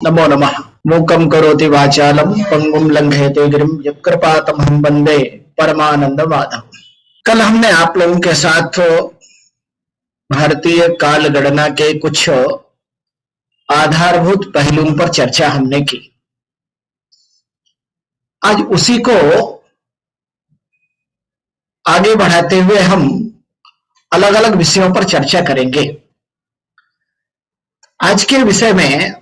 नमो नमः। मूकं करोति वाचालं पंगुं लंघयते गिरिं यत्कृपातमहं वंदे परमानंद माधव। कल हमने आप लोगों के साथ भारतीय काल गणना के कुछ आधारभूत पहलुओं पर चर्चा हमने की। आज उसी को आगे बढ़ाते हुए हम अलग अलग विषयों पर चर्चा करेंगे। आज के विषय में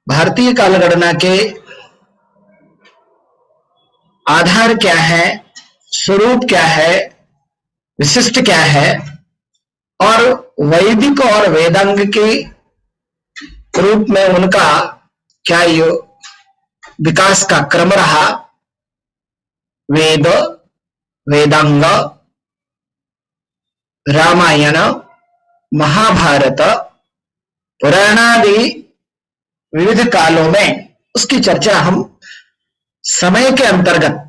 भारतीय काल गणना के आधार क्या है, स्वरूप क्या है, विशिष्ट क्या है और वैदिक और वेदांग के रूप में उनका क्या विकास का क्रम रहा, वेद, वेदांग, रामायण, महाभारत, पुराणादि विविध कालों में उसकी चर्चा हम समय के अंतर्गत,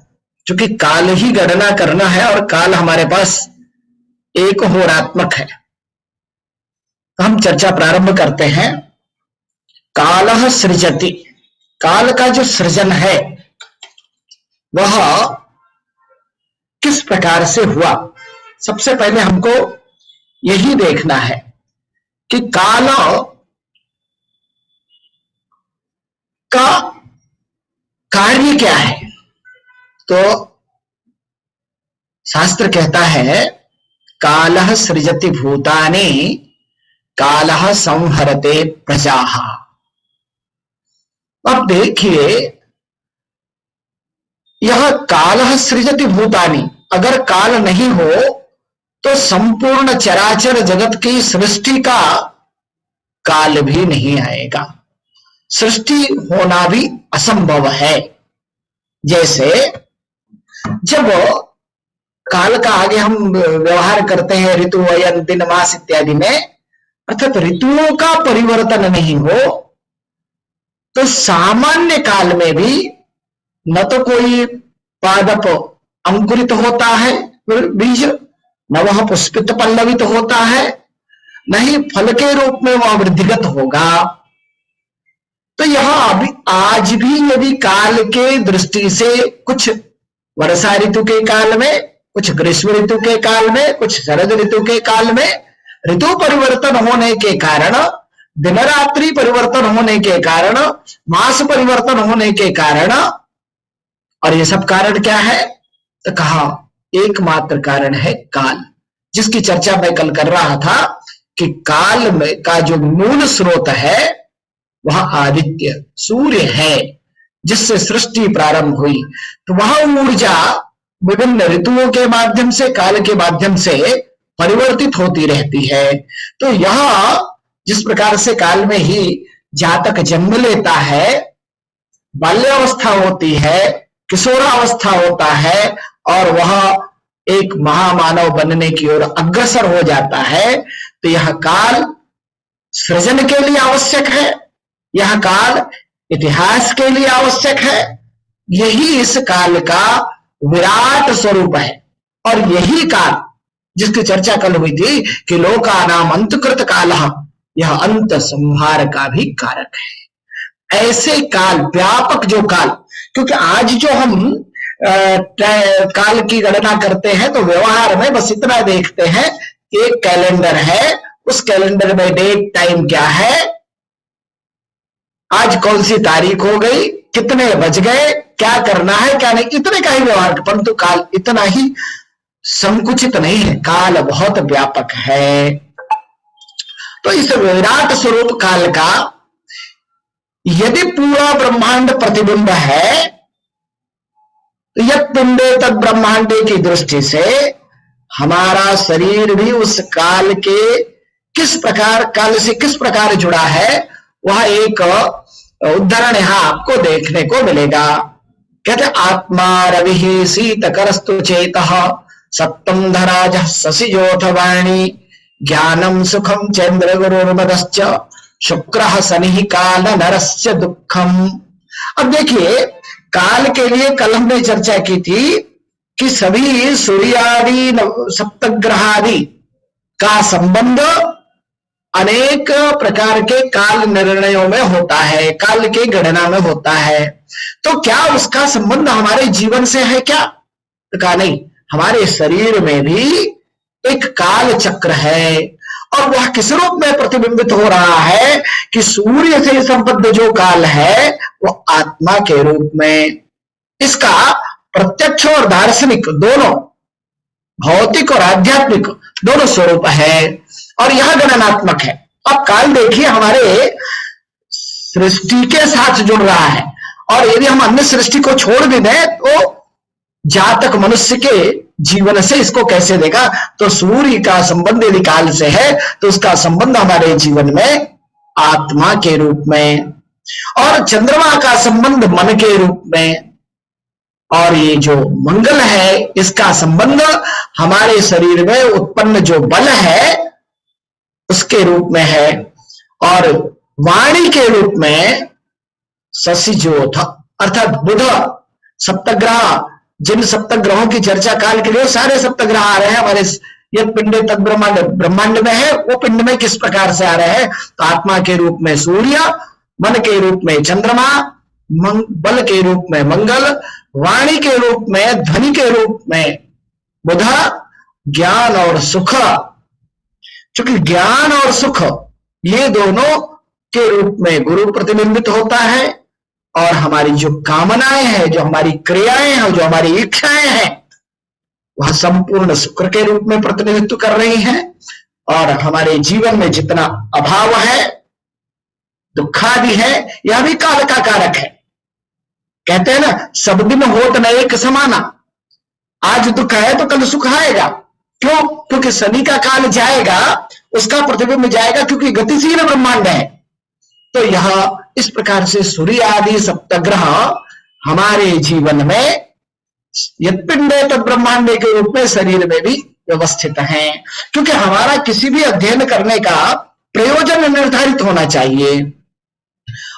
चूंकि काल ही गणना करना है और काल हमारे पास एक होरात्मक है, तो हम चर्चा प्रारंभ करते हैं। कालः सृजति, काल का जो सृजन है वह किस प्रकार से हुआ। सबसे पहले हमको यही देखना है कि काल का कार्य क्या है। तो शास्त्र कहता है कालः सृजति भूतानि कालः संहरते प्रजाः। अब देखिए, यह कालः सृजति भूतानि, अगर काल नहीं हो तो संपूर्ण चराचर जगत की सृष्टि का काल भी नहीं आएगा, सृष्टि होना भी असंभव है। जैसे जब काल का आगे हम व्यवहार करते हैं ऋतु, अयन, दिन, मास इत्यादि में, अर्थात ऋतुओं का परिवर्तन नहीं हो तो सामान्य काल में भी न तो कोई पादप अंकुरित होता है बीज, न वह पुष्पित पल्लवित होता है, न ही फल के रूप में वह वृद्धिगत होगा। तो यह अभी आज भी यदि काल के दृष्टि से कुछ वर्षा ऋतु के काल में, कुछ ग्रीष्म ऋतु के काल में, कुछ शरद ऋतु के काल में ऋतु परिवर्तन होने के कारण, दिन रात्रि परिवर्तन होने के कारण, मास परिवर्तन होने के कारण, और ये सब कारण क्या है तो कहा एकमात्र कारण है काल, जिसकी चर्चा मैं कल कर रहा था कि काल में का जो मूल स्रोत है वह आदित्य सूर्य है, जिससे सृष्टि प्रारंभ हुई। तो वह ऊर्जा विभिन्न ऋतुओं के माध्यम से, काल के माध्यम से परिवर्तित होती रहती है। तो यह जिस प्रकार से काल में ही जातक जन्म लेता है, बाल्यावस्था होती है, किशोरावस्था होता है और वह एक महामानव बनने की ओर अग्रसर हो जाता है, तो यह काल सृजन के लिए आवश्यक है, यह काल इतिहास के लिए आवश्यक है। यही इस काल का विराट स्वरूप है और यही काल जिसकी चर्चा कल हुई थी कि लोकानाम अंतकृत कालः, यह अंत संहार का भी कारक है। ऐसे काल, व्यापक जो काल, क्योंकि आज जो हम काल की गणना करते हैं तो व्यवहार में बस इतना देखते हैं कि एक कैलेंडर है, उस कैलेंडर में डेट टाइम क्या है, आज कौन सी तारीख हो गई, कितने बज गए, क्या करना है क्या नहीं, इतने का ही व्यवहार। परंतु काल इतना ही संकुचित नहीं है, काल बहुत व्यापक है। तो इस विराट स्वरूप काल का यदि पूरा ब्रह्मांड प्रतिबिंब है तो यह पिंडे तद ब्रह्मांडे की दृष्टि से हमारा शरीर भी उस काल के किस प्रकार, काल से किस प्रकार जुड़ा है, वह एक उदाहरण यहां आपको देखने को मिलेगा। कहते आत्मा रवि शीतकरस्तु चेतः सप्तम धराज शशिजोथ वाणी ज्ञानम सुखम चंद्र गुरुर्मदश्च शुक्रः शनि काल नरस्य दुखम। अब देखिए, काल के लिए कल हमने चर्चा की थी कि सभी सूर्यादि सप्तग्रहादि का संबंध अनेक प्रकार के काल निर्णयों में होता है, काल के गणना में होता है, तो क्या उसका संबंध हमारे जीवन से है क्या? तो कहा नहीं, हमारे शरीर में भी एक काल चक्र है और वह किस रूप में प्रतिबिंबित हो रहा है कि सूर्य से संबद्ध जो काल है वो आत्मा के रूप में। इसका प्रत्यक्ष और दार्शनिक दोनों, भौतिक और आध्यात्मिक दोनों स्वरूप है और यह गणनात्मक है। अब काल देखिए हमारे सृष्टि के साथ जुड़ रहा है और यदि हम अन्य सृष्टि को छोड़ भी दें तो जातक मनुष्य के जीवन से इसको कैसे देगा? तो सूर्य का संबंध यदि काल से है तो उसका संबंध हमारे जीवन में आत्मा के रूप में, और चंद्रमा का संबंध मन के रूप में, और ये जो मंगल है इसका संबंध हमारे शरीर में उत्पन्न जो बल है उसके रूप में है, और वाणी के रूप में शशिज्योत अर्थात बुध। सप्तग्रह, जिन सप्तग्रहों की चर्चा काल के लिए सारे सप्तग्रह आ रहे हैं हमारे ये पिंड तक ब्रह्मांड, ब्रह्मांड में है, वो पिंड में किस प्रकार से आ रहे हैं? तो आत्मा के रूप में सूर्य, मन के रूप में चंद्रमा, बल के रूप में मंगल, वाणी के रूप में, ध्वनि के रूप में बुध, ज्ञान और सुख। क्योंकि ज्ञान और सुख ये दोनों के रूप में गुरु प्रतिबिंबित होता है और हमारी जो कामनाएं हैं, जो हमारी क्रियाएं हैं, जो हमारी इच्छाएं हैं वह संपूर्ण शुक्र के रूप में प्रतिनिधित्व कर रही हैं, और हमारे जीवन में जितना अभाव है, दुखादि है, यह भी काल का कारक है। कहते हैं ना, सब दिन होत न एक समाना, आज दुख है तो कल सुख आएगा। क्यों? क्योंकि शनि का काल जाएगा, उसका प्रतिबिंब जाएगा, क्योंकि गतिशील ब्रह्मांड है। तो यह इस प्रकार से सूर्य आदि सप्तग्रह हमारे जीवन में यत्पिंडे तद ब्रह्मांडे के रूप में शरीर में भी व्यवस्थित हैं, क्योंकि हमारा किसी भी अध्ययन करने का प्रयोजन निर्धारित होना चाहिए,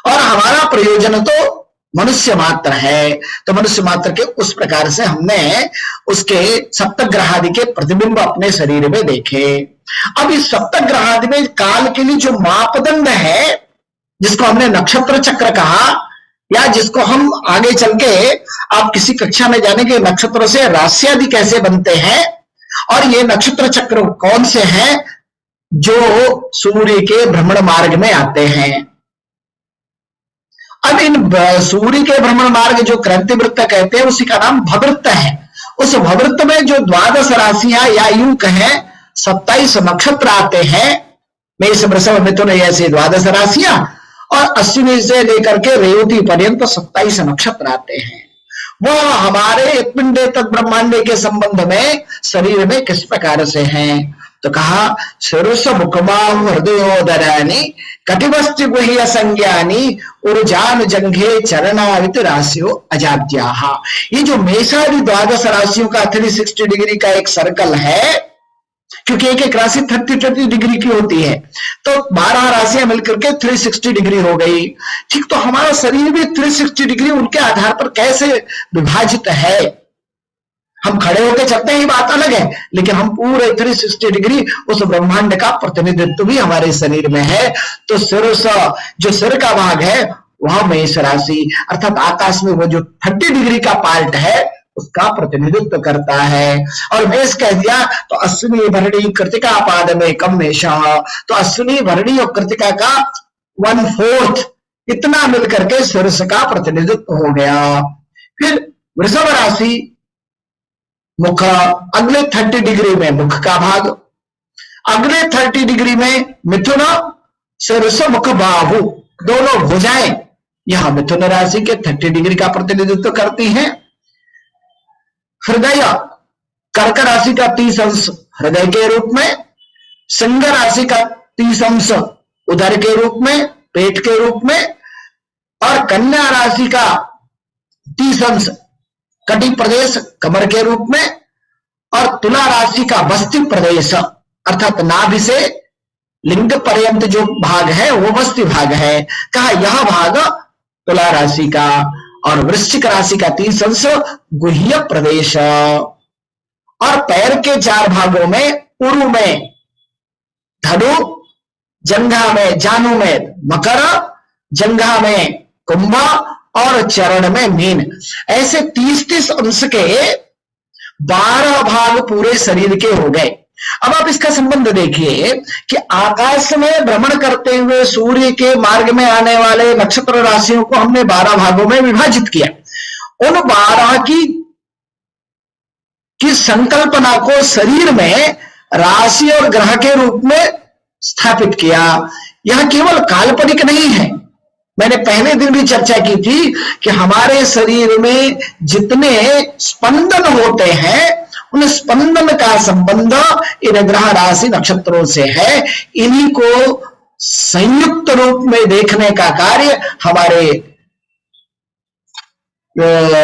और हमारा प्रयोजन तो मनुष्य मात्र है। तो मनुष्य मात्र के उस प्रकार से हमने उसके सप्तग्रह आदि के प्रतिबिंब अपने शरीर में देखे। अब इस सप्तग्रह आदि में काल के लिए जो मापदंड है, जिसको हमने नक्षत्र चक्र कहा, या जिसको हम आगे चल के आप किसी कक्षा में जानेंगे नक्षत्रों से राशि आदि कैसे बनते हैं, और ये नक्षत्र चक्र कौन से हैं जो सूर्य के भ्रमण मार्ग में आते हैं। अब इन सूर्य के भ्रमण मार्ग जो क्रांति वृत्त कहते हैं उसी का नाम भवृत्त है। उस भवृत्त में जो 12 राशियां या यूं कहें 27 नक्षत्र आते हैं, मेष वृषभ मिथुन ऐसे 12 राशियां, और अश्विनी से लेकर के रेवती पर्यंत 27 नक्षत्र आते हैं। वह हमारे पिंडे तक ब्रह्मांडे के संबंध में शरीर में किस प्रकार से हैं? तो कहा शीर्ष मुखबाहु हृदयोदरानि कटिबस्ति गुह्य संज्ञानी उर्जान जंघे चरणावित राशियों अजाद्याः। ये जो मेषादि 12 राशियों का 360 डिग्री का एक सर्कल है, क्योंकि एक एक राशि 30 डिग्री की होती है, तो 12 राशियां मिलकर के 360 डिग्री हो गई। ठीक, तो हमारा शरीर भी 360 डिग्री उनके आधार पर कैसे विभाजित है? हम खड़े होकर चलते हैं, बात अलग है, लेकिन हम पूरे 360 डिग्री उस ब्रह्मांड का प्रतिनिधित्व भी हमारे शरीर में है। तो सिर, जो सिर का भाग है वह मेष राशि अर्थात आकाश में वो जो 30 डिग्री का पार्ट है उसका प्रतिनिधित्व करता है। और मेष कह दिया तो अश्विनी भरणी कृतिका पाद में कम मेष, तो अश्विनी भरणी और कृतिका का 1/4 इतना मिलकर के शीर्ष का प्रतिनिधित्व हो गया। फिर वृषभ राशि मुख, अगले 30 डिग्री में मुख का भाग, अगले 30 डिग्री में मिथुन, शीर्ष मुख बाहु दोनों भुजाएं यह मिथुन राशि के 30 डिग्री का प्रतिनिधित्व करती हैं। हृदय कर्क राशि का 30 अंश हृदय के रूप में, सिंह राशि का 30 अंश उदर के रूप में, पेट के रूप में, और कन्या राशि का 30 अंश कटी प्रदेश कमर के रूप में, और तुला राशि का बस्ती प्रदेश अर्थात नाभि से लिंग पर्यंत जो भाग है वो बस्ती भाग है। कहा यह भाग तुला राशि का, और वृश्चिक राशि का 30 अंश गुह्य प्रदेश, और पैर के 4 भागों में उरु में धनु, जंघा में जानु में मकर, जंघा में कुंभ और चरण में मीन, ऐसे 30-30 अंश के 12 भाग पूरे शरीर के हो गए। अब आप इसका संबंध देखिए कि आकाश में भ्रमण करते हुए सूर्य के मार्ग में आने वाले नक्षत्र राशियों को हमने 12 भागों में विभाजित किया। उन 12 की संकल्पना को शरीर में राशि और ग्रह के रूप में स्थापित किया। यह केवल काल्पनिक नहीं है। मैंने पहले दिन भी चर्चा की थी कि हमारे शरीर में जितने स्पंदन होते हैं उन स्पंदन का संबंध इन ग्रह राशि नक्षत्रों से है। इन्हीं को संयुक्त रूप में देखने का कार्य हमारे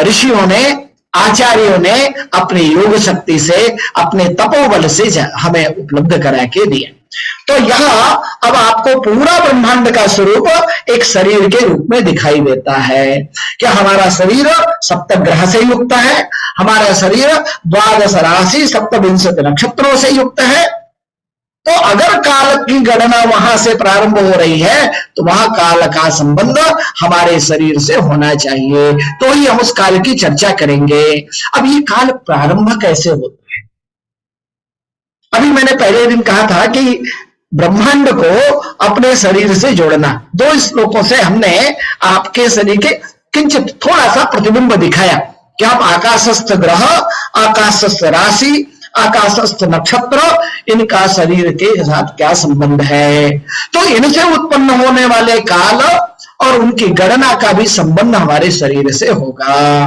ऋषियों ने, आचार्यों ने अपनी योग शक्ति से, अपने तपोबल से हमें उपलब्ध करा के दिया। तो यहां अब आपको पूरा ब्रह्मांड का स्वरूप एक शरीर के रूप में दिखाई देता है कि हमारा शरीर सप्तग्रह से युक्त है, हमारा शरीर 12 राशि 27 नक्षत्रों से युक्त है। तो अगर काल की गणना वहां से प्रारंभ हो रही है तो वहां काल का संबंध हमारे शरीर से होना चाहिए, तो ही हम उस काल की चर्चा करेंगे। अब ये काल प्रारंभ कैसे होता है? अभी मैंने पहले दिन कहा था कि ब्रह्मांड को अपने शरीर से जोड़ना, 2 श्लोकों से हमने आपके शरीर के किंचित थोड़ा सा प्रतिबिंब दिखाया कि हम आकाशस्थ ग्रह, आकाशस्थ राशि, आकाशस्थ नक्षत्र, इनका शरीर के साथ क्या संबंध है। तो इनसे उत्पन्न होने वाले काल और उनकी गणना का भी संबंध हमारे शरीर से होगा।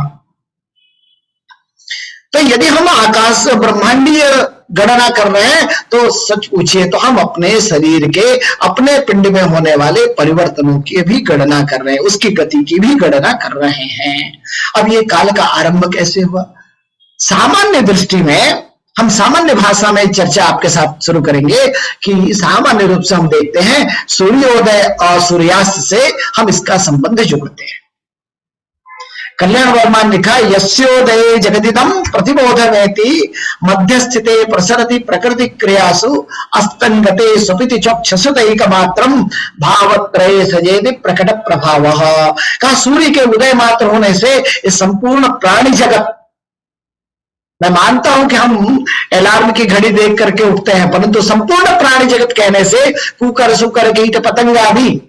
तो यदि हम आकाश ब्रह्मांडीय गणना कर रहे हैं तो सच पूछिए तो हम अपने शरीर के, अपने पिंड में होने वाले परिवर्तनों की भी गणना कर रहे हैं, उसकी गति की भी गणना कर रहे हैं। अब ये काल का आरंभ कैसे हुआ? सामान्य दृष्टि में, हम सामान्य भाषा में चर्चा आपके साथ शुरू करेंगे कि सामान्य रूप से हम देखते हैं सूर्योदय और सूर्यास्त से हम इसका संबंध जोड़ते हैं। कल्याण वर्मा ने लिखा, यस्योदये जगदिदं प्रतिबोधमेति मध्यस्थिते प्रसरति प्रकृति क्रियासु अस्तंगते स्वपिति चक्षुषदैकमात्रं भावत्रये सजेति प्रकट प्रभावः। कहा सूर्य के उदय मात्र होने से इस संपूर्ण प्राणी जगत, मैं मानता हूं कि हम अलार्म की घड़ी देख करके उठते हैं, परंतु संपूर्ण प्राणी जगत कहने से कुकर सुकर कीट पतंगा भी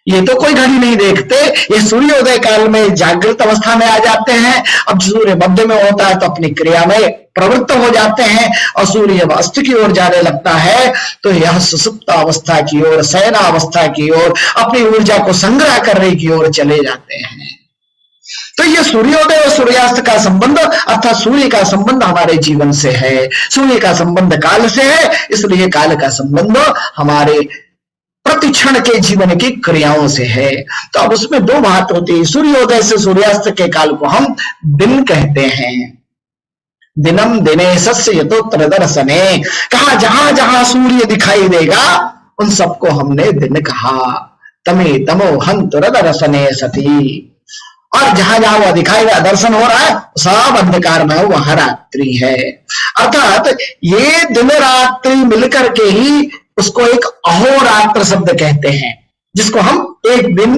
ये तो कोई घड़ी नहीं देखते, ये सूर्योदय काल में जागृत अवस्था में आ जाते हैं। अब सूर्य मध्य में होता है तो अपनी क्रिया में प्रवृत्त हो जाते हैं और सूर्य अस्त की ओर जाने लगता है तो यह सुसुप्त अवस्था की ओर, शयना अवस्था की ओर, अपनी ऊर्जा को संग्रह करने की ओर चले जाते हैं। तो ये सूर्योदय और सूर्यास्त का संबंध अर्थात सूर्य का संबंध हमारे जीवन से है, सूर्य का संबंध काल से है, इसलिए काल का संबंध हमारे प्रतिक्षण के जीवन की क्रियाओं से है। तो अब उसमें 2 बात होती है। सूर्योदय से सूर्यास्त के काल को हम दिन कहते हैं। दिनम दिनेशस्य यतोत्र दर्शने, कहा जहां जहां सूर्य दिखाई देगा उन सबको हमने दिन कहा। तमे तमो हंतुर दर्शने सती, और जहां जहां वह दिखाई दे, दर्शन हो रहा है, सब अंधकार में वहां रात्रि है। अर्थात ये दिन रात्रि मिलकर के ही उसको एक अहोरात्र शब्द कहते हैं, जिसको हम एक दिन,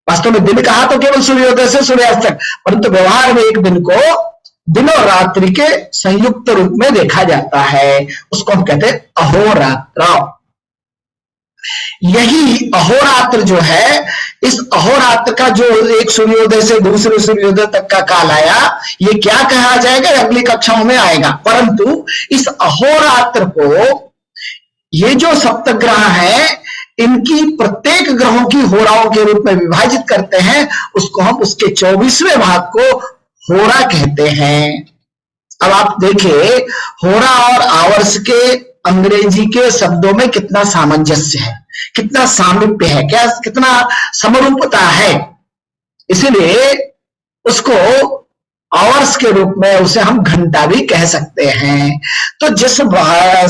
वास्तव में दिन कहा तो केवल सूर्योदय से सूर्यास्त तक, परंतु व्यवहार में एक दिन को दिन और रात्रि के संयुक्त रूप में देखा जाता है, उसको हम कहते हैं अहोरात्र। यही अहोरात्र जो है, इस अहोरात्र का जो एक सूर्योदय से दूसरे सूर्योदय तक का काल आया, ये क्या कहा जाएगा अगली कक्षाओं में आएगा। परंतु इस अहोरात्र को ये जो सप्तग्रह है, इनकी प्रत्येक ग्रहों की होराओं के रूप में विभाजित करते हैं, उसको हम उसके 24वें भाग को होरा कहते हैं। अब आप देखिए होरा और आवर्स के अंग्रेजी के शब्दों में कितना सामंजस्य है, कितना सामीप्य है, क्या कितना समरूपता है। इसीलिए उसको आवर्स के रूप में उसे हम घंटा भी कह सकते हैं। तो जिस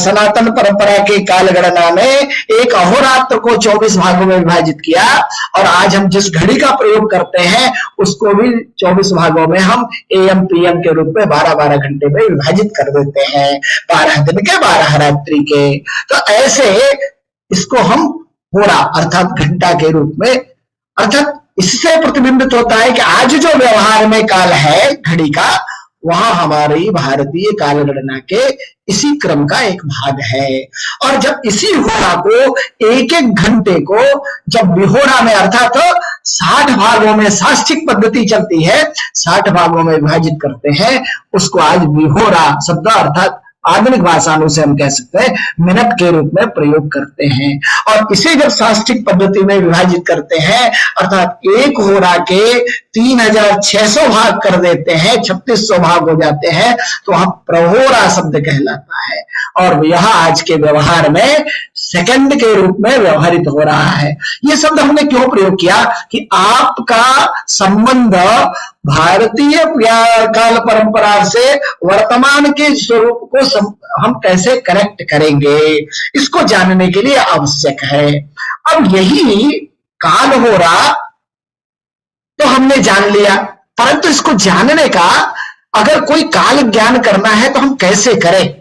सनातन परंपरा के काल गणना में एक अहोरात्र को 24 भागों में विभाजित किया, और आज हम जिस घड़ी का प्रयोग करते हैं उसको भी 24 भागों में हम AM PM के रूप में 12-12 घंटे में विभाजित कर देते हैं, 12 दिन के 12 रात्रि के। तो ऐसे इसको हम होरा अर्थात घंटा के रूप में, अर्थात इससे प्रतिबिंबित होता है कि आज जो व्यवहार में काल है घड़ी का, वहां हमारी भारतीय काल गणना के इसी क्रम का एक भाग है। और जब इसी होरा को एक एक घंटे को जब विहोरा में अर्थात 60 भागों में साष्टिक पद्धति चलती है, 60 भागों में विभाजित करते हैं, उसको आज विहोरा शब्द अर्थात आधुनिक भाषाओं से हम कह सकते हैं मिनट के रूप में प्रयोग करते हैं। और इसे जब साष्टिक पद्धति में विभाजित करते हैं अर्थात एक होरा के 3600 भाग कर देते हैं, 3600 भाग हो जाते हैं, तो वहां प्रहोरा शब्द कहलाता है। और यह आज के व्यवहार में सेकंड के रूप में व्यवहारित हो रहा है। यह शब्द हमने क्यों प्रयोग किया कि आपका संबंध भारतीय काल परंपरा से वर्तमान के स्वरूप को हम कैसे कनेक्ट करेंगे, इसको जानने के लिए आवश्यक है। अब यही काल हो रहा तो हमने जान लिया, परंतु इसको जानने का अगर कोई काल ज्ञान करना है तो हम कैसे करें?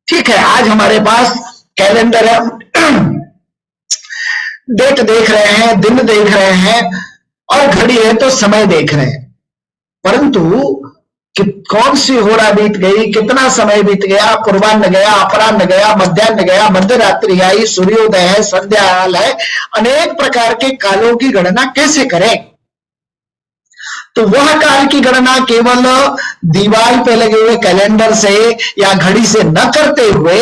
ठीक है, आज हमारे पास कैलेंडर है, डेट देख रहे हैं, दिन देख रहे हैं, और घड़ी है तो समय देख रहे हैं, परंतु कि कौन सी होरा बीत गई, कितना समय बीत गया, पूर्वाह्न गया, अपराह्न गया, मध्याह्न गया, मध्य रात्रि आई, सूर्योदय है, संध्याकाल है, अनेक प्रकार के कालों की गणना कैसे करें? तो वह काल की गणना केवल दीवार पे लगे हुए कैलेंडर से या घड़ी से न करते हुए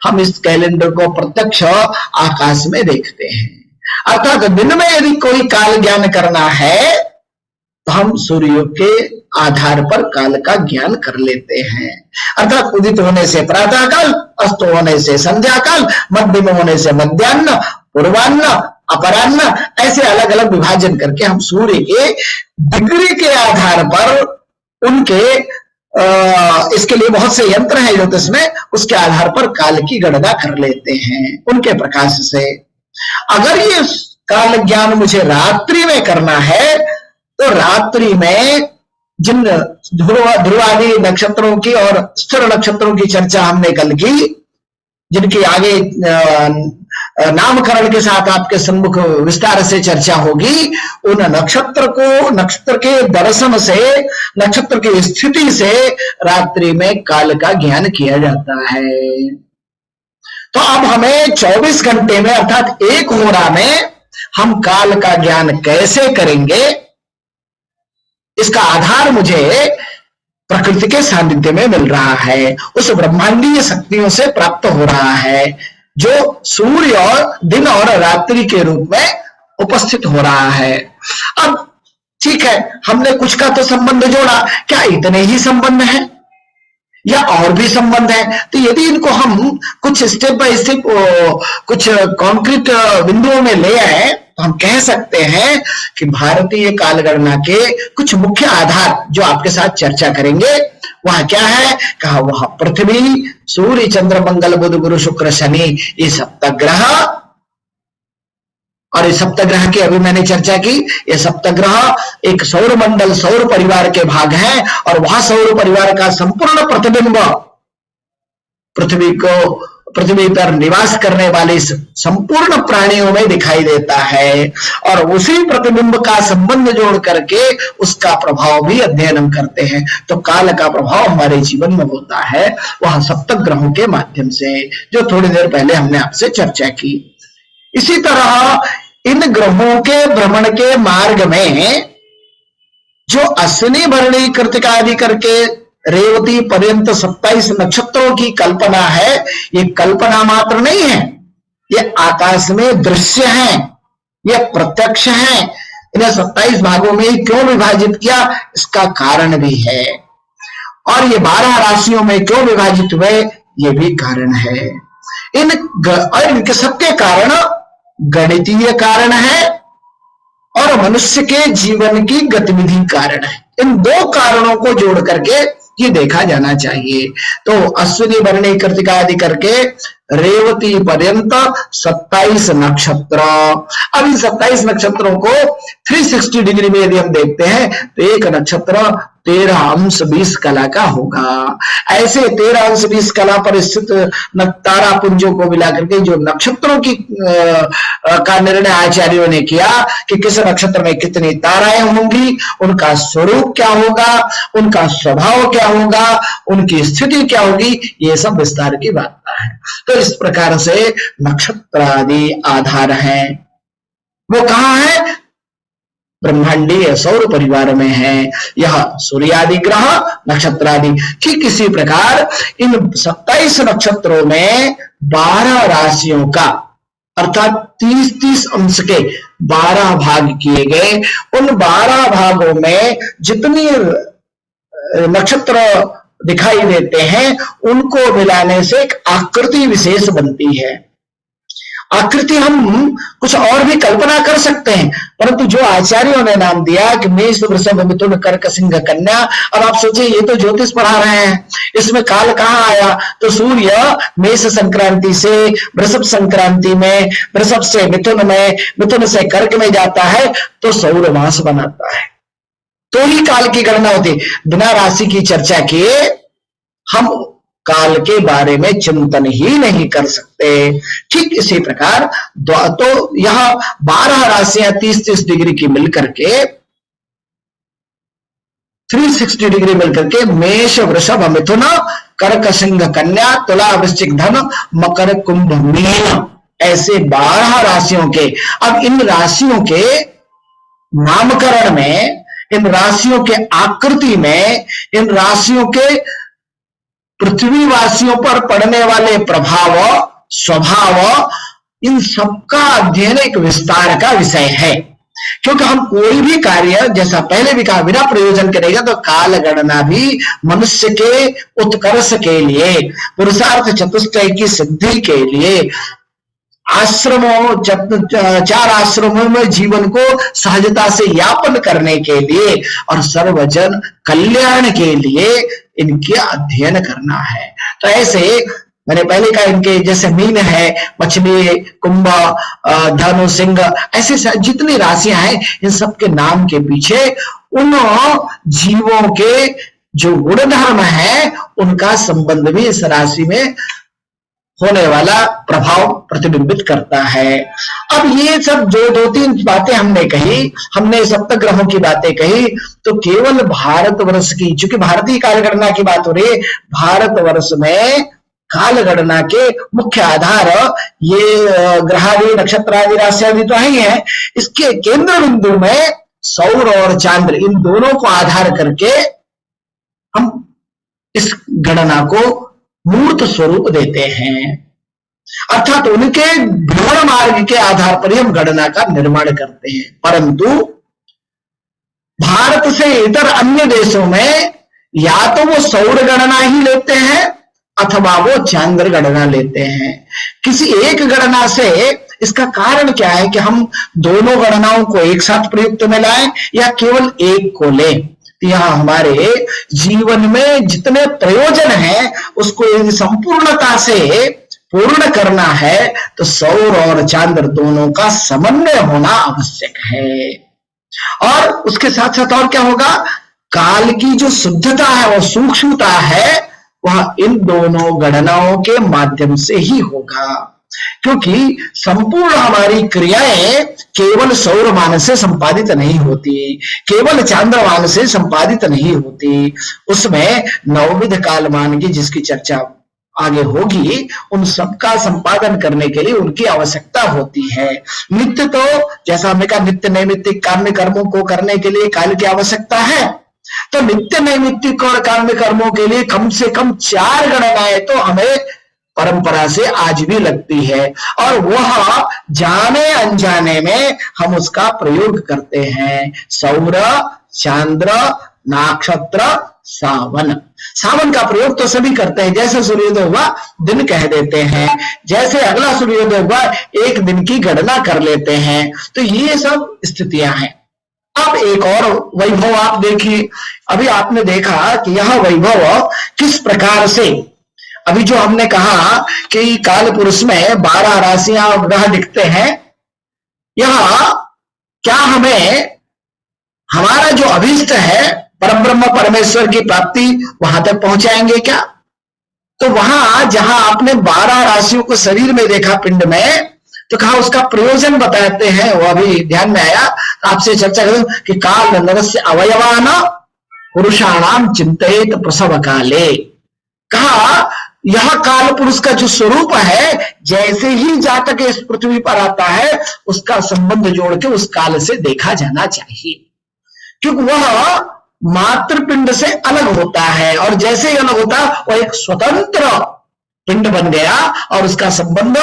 हम इस कैलेंडर को प्रत्यक्ष आकाश में देखते हैं। अर्थात दिन में यदि कोई काल ज्ञान करना है तो हम सूर्य के आधार पर काल का ज्ञान कर लेते हैं। अर्थात उदित होने से प्रातः काल, अस्त होने से संध्या काल, मध्य में होने से मध्याह्न, पूर्वाह्न, अपराह्न, ऐसे अलग अलग विभाजन करके हम सूर्य के डिग्री के आधार पर उनके इसके लिए बहुत से यंत्र हैं ज्योतिष में, उसके आधार पर काल की गणना कर लेते हैं उनके प्रकाश से। अगर ये काल ज्ञान मुझे रात्रि में करना है तो रात्रि में जिन ध्रुवादि नक्षत्रों की और स्थिर नक्षत्रों की चर्चा हमने कल की, जिनकी आगे नामकरण के साथ आपके सम्मुख विस्तार से चर्चा होगी, उन नक्षत्र के दर्शन से, नक्षत्र की स्थिति से रात्रि में काल का ज्ञान किया जाता है। तो अब हमें 24 घंटे में अर्थात एक होरा में हम काल का ज्ञान कैसे करेंगे, इसका आधार मुझे प्रकृति के सानिध्य में मिल रहा है, उस ब्रह्मांडीय शक्तियों से प्राप्त हो रहा है जो सूर्य और दिन और रात्रि के रूप में उपस्थित हो रहा है। अब ठीक है, हमने कुछ का तो संबंध जोड़ा, क्या इतने ही संबंध हैं या और भी संबंध है? तो यदि इनको हम कुछ स्टेप बाय स्टेप कुछ कॉन्क्रीट बिंदुओं में ले आए तो हम कह सकते हैं कि भारतीय काल गणना के कुछ मुख्य आधार जो आपके साथ चर्चा करेंगे वह क्या है? कहा वह पृथ्वी, सूर्य, चंद्र, मंगल, बुध, गुरु, शुक्र, शनि, ये सप्तग्रह। और ये सप्तग्रह की अभी मैंने चर्चा की, ये सप्तग्रह एक सौर मंडल, सौर परिवार के भाग हैं, और वह सौर परिवार का संपूर्ण प्रतिबिंब पृथ्वी पर निवास करने वाले संपूर्ण प्राणियों में दिखाई देता है, और उसी प्रतिबिंब का संबंध जोड़ करके उसका प्रभाव भी अध्ययन हम करते हैं। तो काल का प्रभाव हमारे जीवन में होता है वह सप्तग्रहों के माध्यम से, जो थोड़ी देर पहले हमने आपसे चर्चा की। इसी तरह इन ग्रहों के भ्रमण के मार्ग में जो अश्विनी भरणी कृतिका आदि करके रेवती पर्यंत 27 नक्षत्रों की कल्पना है, ये कल्पना मात्र नहीं है, ये आकाश में दृश्य है, ये प्रत्यक्ष है। इन्हें 27 भागों में क्यों विभाजित किया, इसका कारण भी है, और ये 12 राशियों में क्यों विभाजित हुए, ये भी कारण है। इनके सबके कारण गणितीय कारण है और मनुष्य के जीवन की गतिविधि कारण है। इन दो कारणों को जोड़ करके ये देखा जाना चाहिए। तो अश्विनी भरणी कृतिका आदि करके रेवती पर्यंत 27 नक्षत्र। अब इन 27 नक्षत्रों को 360 डिग्री में यदि हम देखते हैं तो एक नक्षत्र 13 अंश 20 कला का होगा। ऐसे 13 अंश 20 कला पर स्थित तारा पुंजों को मिला करके जो नक्षत्रों की का निर्णय आचार्यों ने किया कि किस नक्षत्र में कितनी ताराएं होंगी, उनका स्वरूप क्या होगा, उनका स्वभाव क्या होगा, उनकी स्थिति क्या होगी, ये सब विस्तार की बात है। तो इस प्रकार से नक्षत्र आदि आधार है। वो कहां है? ब्रह्मांडीय सौर परिवार में है। यह सूर्यादि ग्रह नक्षत्र आदि। ठीक इसी प्रकार इन 27 नक्षत्रों में 12 राशियों का अर्थात 30-30 अंश के 12 भाग किए गए। उन 12 भागों में जितनी नक्षत्र दिखाई देते हैं उनको मिलाने से एक आकृति विशेष बनती है। आकृति हम कुछ और भी कल्पना कर सकते हैं, परंतु जो आचार्यों ने नाम दिया कि मेष वृषभ मिथुन कर्क सिंह कन्या, अब आप सोचिए ये तो ज्योतिष पढ़ा रहे हैं, इसमें काल कहाँ आया? तो सूर्य मेष संक्रांति से वृषभ संक्रांति में, वृषभ से मिथुन में, मिथुन से कर्क में जाता है तो सौर मास बनाता है, तो ही काल की गणना होती। बिना राशि की चर्चा किए हम काल के बारे में चिंतन ही नहीं कर सकते। ठीक इसी प्रकार तो यह 12 राशियां 30-30 डिग्री की मिलकर के 360 डिग्री मिलकर के मेष वृषभ मिथुन कर्क सिंह कन्या तुला वृश्चिक धन मकर कुंभ मीन, ऐसे 12 राशियों के, अब इन राशियों के नामकरण में, इन राशियों के आकृति में, इन राशियों के पृथ्वीवासियों पर पड़ने वाले प्रभाव स्वभाव, इन सबका अध्ययन एक विस्तार का विषय है। क्योंकि हम कोई भी कार्य, जैसा पहले भी कहा, बिना प्रयोजन करेगा तो काल गणना भी मनुष्य के उत्कर्ष के लिए, पुरुषार्थ चतुष्टय की सिद्धि के लिए, आश्रमों 4 आश्रमों में जीवन को सहजता से यापन करने के लिए और सर्वजन कल्याण के लिए इनके अध्ययन करना है। तो ऐसे मैंने पहले कहा, इनके जैसे मीन है, मछली, कुंभ, धनु, सिंह, ऐसे जितनी राशियां हैं इन सब के नाम के पीछे उन जीवों के जो गुण धर्म है उनका संबंध भी इस राशि में होने वाला प्रभाव प्रतिबिंबित करता है। अब ये सब जो 2-3 बातें हमने कही, हमने सप्तग्रहों की बातें कही, तो केवल भारतवर्ष की, चूंकि भारतीय काल गणना की बात हो रही है, भारतवर्ष में काल गणना के मुख्य आधार ये ग्रहादि नक्षत्रादि राशियादि तो ही है, इसके केंद्र बिंदु में सौर और चांद्र, इन दोनों को आधार करके हम इस गणना को मूर्त स्वरूप देते हैं। अर्थात उनके भ्रमण मार्ग के आधार पर ही हम गणना का निर्माण करते हैं। परंतु भारत से इतर अन्य देशों में या तो वो सौर गणना ही लेते हैं अथवा वो चांद्र गणना लेते हैं। किसी एक गणना से, इसका कारण क्या है कि हम दोनों गणनाओं को एक साथ प्रयुक्त में लाएं या केवल एक को लें? यहां हमारे जीवन में जितने प्रयोजन हैं उसको यदि संपूर्णता से पूर्ण करना है तो सौर और चांद्र दोनों का समन्वय होना आवश्यक है। और उसके साथ साथ और क्या होगा? काल की जो शुद्धता है और सूक्ष्मता है वह इन दोनों गणनाओं के माध्यम से ही होगा, क्योंकि संपूर्ण हमारी क्रियाएं केवल सौर मान से संपादित नहीं होती, केवल चांद्रमान से संपादित नहीं होती, उसमें नवविध काल मान की जिसकी चर्चा आगे होगी, उन सबका संपादन करने के लिए उनकी आवश्यकता होती है। नित्य तो जैसा हमने कहा, नित्य नैमित्तिक काम्य कर्मों को करने के लिए काल की आवश्यकता है, तो नित्य नैमित्तिक और काम्य कर्मों के लिए कम से कम 4 गणनाएं तो हमें परंपरा से आज भी लगती है, और वह जाने अनजाने में हम उसका प्रयोग करते हैं। सौर, चांद्र, नक्षत्र, सावन। सावन का प्रयोग तो सभी करते हैं, जैसे सूर्योदय हुआ दिन कह देते हैं, जैसे अगला सूर्योदय हुआ एक दिन की गणना कर लेते हैं। तो ये सब स्थितियां हैं। अब एक और वैभव आप देखिए, अभी आपने देखा कि यह वैभव किस प्रकार से अभी जो हमने कहा कि काल पुरुष में 12 राशियां और ग्रह दिखते हैं, यह क्या हमें हमारा जो अभिष्ट है परब्रह्म परमेश्वर की प्राप्ति वहां तक पहुंचाएंगे क्या? तो वहां जहां आपने 12 राशियों को शरीर में देखा पिंड में, तो कहा उसका प्रयोजन बताते हैं, वो अभी ध्यान में आया, आपसे चर्चा करूं कि काल नरस्य अवयवान पुरुषाणाम चिंतित प्रसव काले। कहा यह काल पुरुष का जो स्वरूप है, जैसे ही जातक इस पृथ्वी पर आता है उसका संबंध जोड़ के उस काल से देखा जाना चाहिए, क्योंकि वह मातृपिंड से अलग होता है, और जैसे ही अलग होता वह एक स्वतंत्र पिंड बन गया और उसका संबंध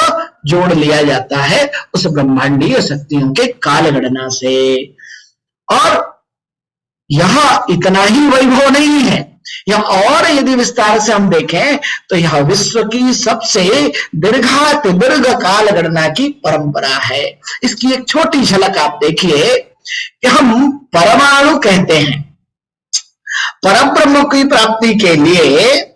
जोड़ लिया जाता है उस ब्रह्मांडीय शक्तियों के काल गणना से। और यह इतना ही वैभव नहीं है, यह और यदि विस्तार से हम देखें तो यह विश्व की सबसे दीर्घाति दीर्घ काल गणना की परंपरा है। इसकी एक छोटी झलक आप देखिए कि हम परमाणु कहते हैं, परब्रह्म की प्राप्ति के लिए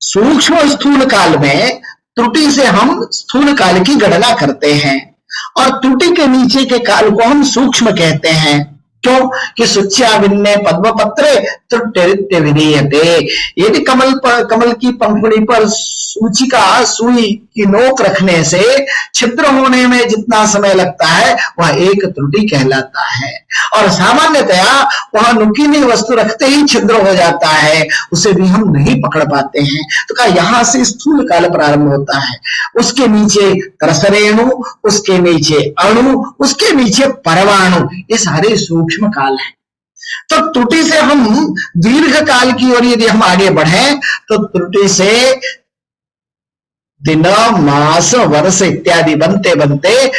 सूक्ष्म स्थूल काल में त्रुटि से हम स्थूल काल की गणना करते हैं, और त्रुटि के नीचे के काल को हम सूक्ष्म कहते हैं। क्यों कि सुच्या विन्ने पद्मपत्रे त्रुट्यरित्य विधीयते। यदि कमल की पंखुड़ी पर सूचिका सुई की नोक रखने से छिद्र होने में जितना समय लगता है वह एक त्रुटि कहलाता है, और सामान्यतया वह नुकीली वस्तु रखते ही छिद्र हो जाता है, उसे भी हम नहीं पकड़ पाते हैं। तो कहा यहां से स्थूल काल प्रारंभ होता है, उसके नीचे तरसरेणु, उसके नीचे अणु, उसके नीचे परमाणु, ये सारे सूक्ष्म काल है। तो त्रुटि से हम दीर्घ काल की ओर यदि हम आगे बढ़े तो त्रुटि से दिन मास वर्ष इत्यादि बनते बनते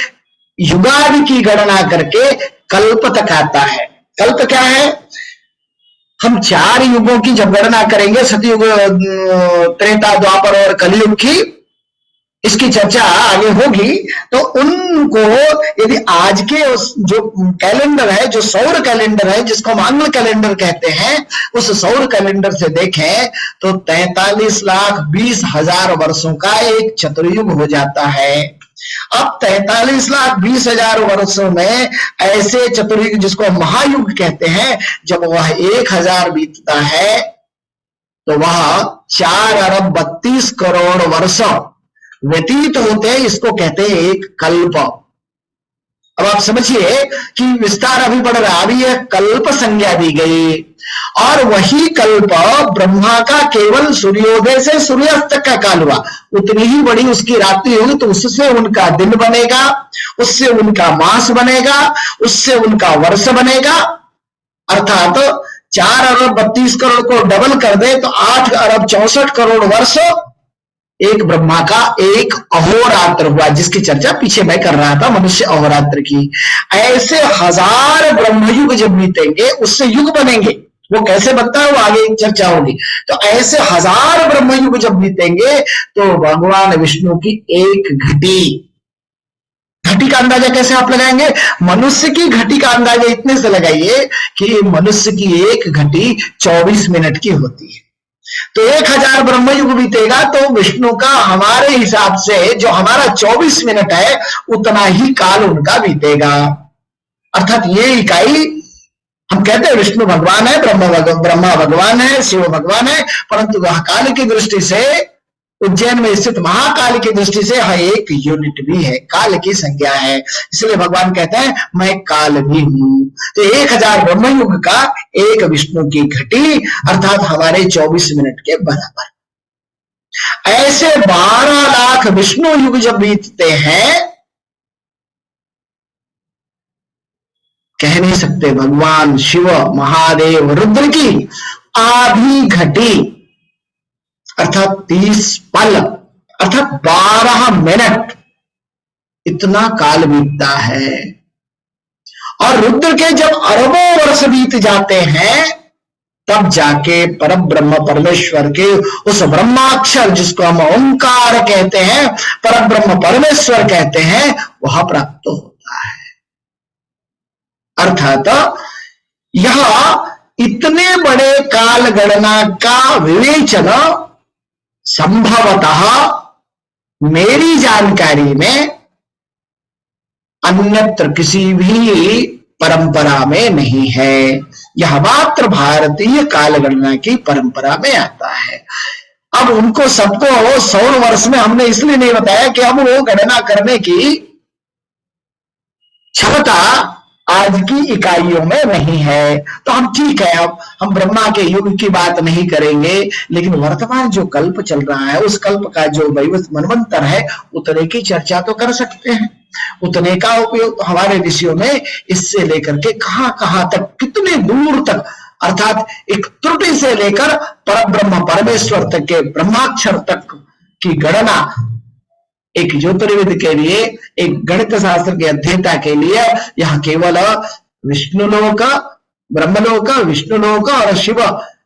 युगादि की गणना करके कल्प तक आता है। कल्प क्या है? हम 4 युगों की जब गणना करेंगे, सतयुग, त्रेता, द्वापर और कलयुग की, इसकी चर्चा आगे होगी, तो उनको यदि आज के जो कैलेंडर है, जो सौर कैलेंडर है, जिसको हम आंग्ल कैलेंडर कहते हैं, उस सौर कैलेंडर से देखें तो 43,20,000 वर्षों का एक चतुर्युग हो जाता है। अब 43,20,000 वर्षों में ऐसे चतुर्युग जिसको महायुग कहते हैं, जब वह 1,000 बीतता है तो वह 4,32,00,00,000 वर्ष व्यतीत होते हैं, इसको कहते हैं एक कल्प। अब आप समझिए कि विस्तार अभी बढ़ रहा, अभी यह कल्प संज्ञा दी गई, और वही कल्प ब्रह्मा का केवल सूर्योदय से सूर्यास्त का काल हुआ, उतनी ही बड़ी उसकी रात्रि होगी, तो उससे उनका दिन बनेगा, उससे उनका मास बनेगा, उससे उनका वर्ष बनेगा। अर्थात 4,32,00,00,000 को डबल कर दे तो 8,64,00,00,000 वर्ष एक ब्रह्मा का एक अहोरात्र हुआ, जिसकी चर्चा पीछे मैं कर रहा था, मनुष्य अहोरात्र की। ऐसे 1000 ब्रह्मयुग जब बीतेंगे उससे युग बनेंगे, वो कैसे बनता है वो आगे चर्चा होगी। तो ऐसे 1000 ब्रह्मयुग जब बीतेंगे तो भगवान विष्णु की एक घटी का अंदाजा कैसे आप लगाएंगे? मनुष्य की घटी का अंदाजा इतने से लगाइए कि मनुष्य की एक घटी 24 मिनट की होती है। तो 1000 ब्रह्मयुग बीतेगा तो विष्णु का हमारे हिसाब से जो हमारा 24 मिनट है उतना ही काल उनका बीतेगा। अर्थात ये इकाई, हम कहते हैं विष्णु भगवान है, ब्रह्मा भगवान है, शिव भगवान है, परंतु वह काल की दृष्टि से, उज्जैन में स्थित महाकाल की दृष्टि से यह एक यूनिट भी है, काल की संज्ञा है। इसलिए भगवान कहते हैं मैं काल भी हूं। तो 1000 ब्रह्मयुग का एक विष्णु की घटी, अर्थात हमारे 24 मिनट के बराबर। ऐसे 12 लाख विष्णु युग जब बीतते हैं, कह नहीं सकते भगवान शिव महादेव रुद्र की आधी घटी अर्थात 30 पल अर्थात 12 मिनट, इतना काल बीतता है। और रुद्र के जब अरबों वर्ष बीत जाते हैं तब जाके परब्रह्म परमेश्वर के उस ब्रह्माक्षर, जिसको हम ओंकार कहते हैं, परब्रह्म परमेश्वर कहते हैं, वह प्राप्त होता है। अर्थात यह इतने बड़े काल गणना का विवेचन संभवतः मेरी जानकारी में अन्यत्र किसी भी परंपरा में नहीं है, यह मात्र भारतीय कालगणना की परंपरा में आता है। अब उनको सबको सौर वर्ष में हमने इसलिए नहीं बताया कि अब वो गणना करने की क्षमता आज की इकाइयों में नहीं है, तो हम ठीक है, अब हम ब्रह्मा के युग की बात नहीं करेंगे, लेकिन वर्तमान जो कल्प चल रहा है उस कल्प का जो मनवंतर है उतने की चर्चा तो कर सकते हैं। उतने का उपयोग हमारे ऋषियों ने इससे लेकर के कहां तक, कितने दूर तक, अर्थात एक त्रुटि से लेकर परब्रह्म परमेश्वर तक के ब्रह्माक्षर तक की गणना एक ज्योतिर्विद के लिए, एक गणित शास्त्र के अध्येता के लिए यह केवल विष्णुलोक, ब्रह्मलोक, विष्णुलोक और शिव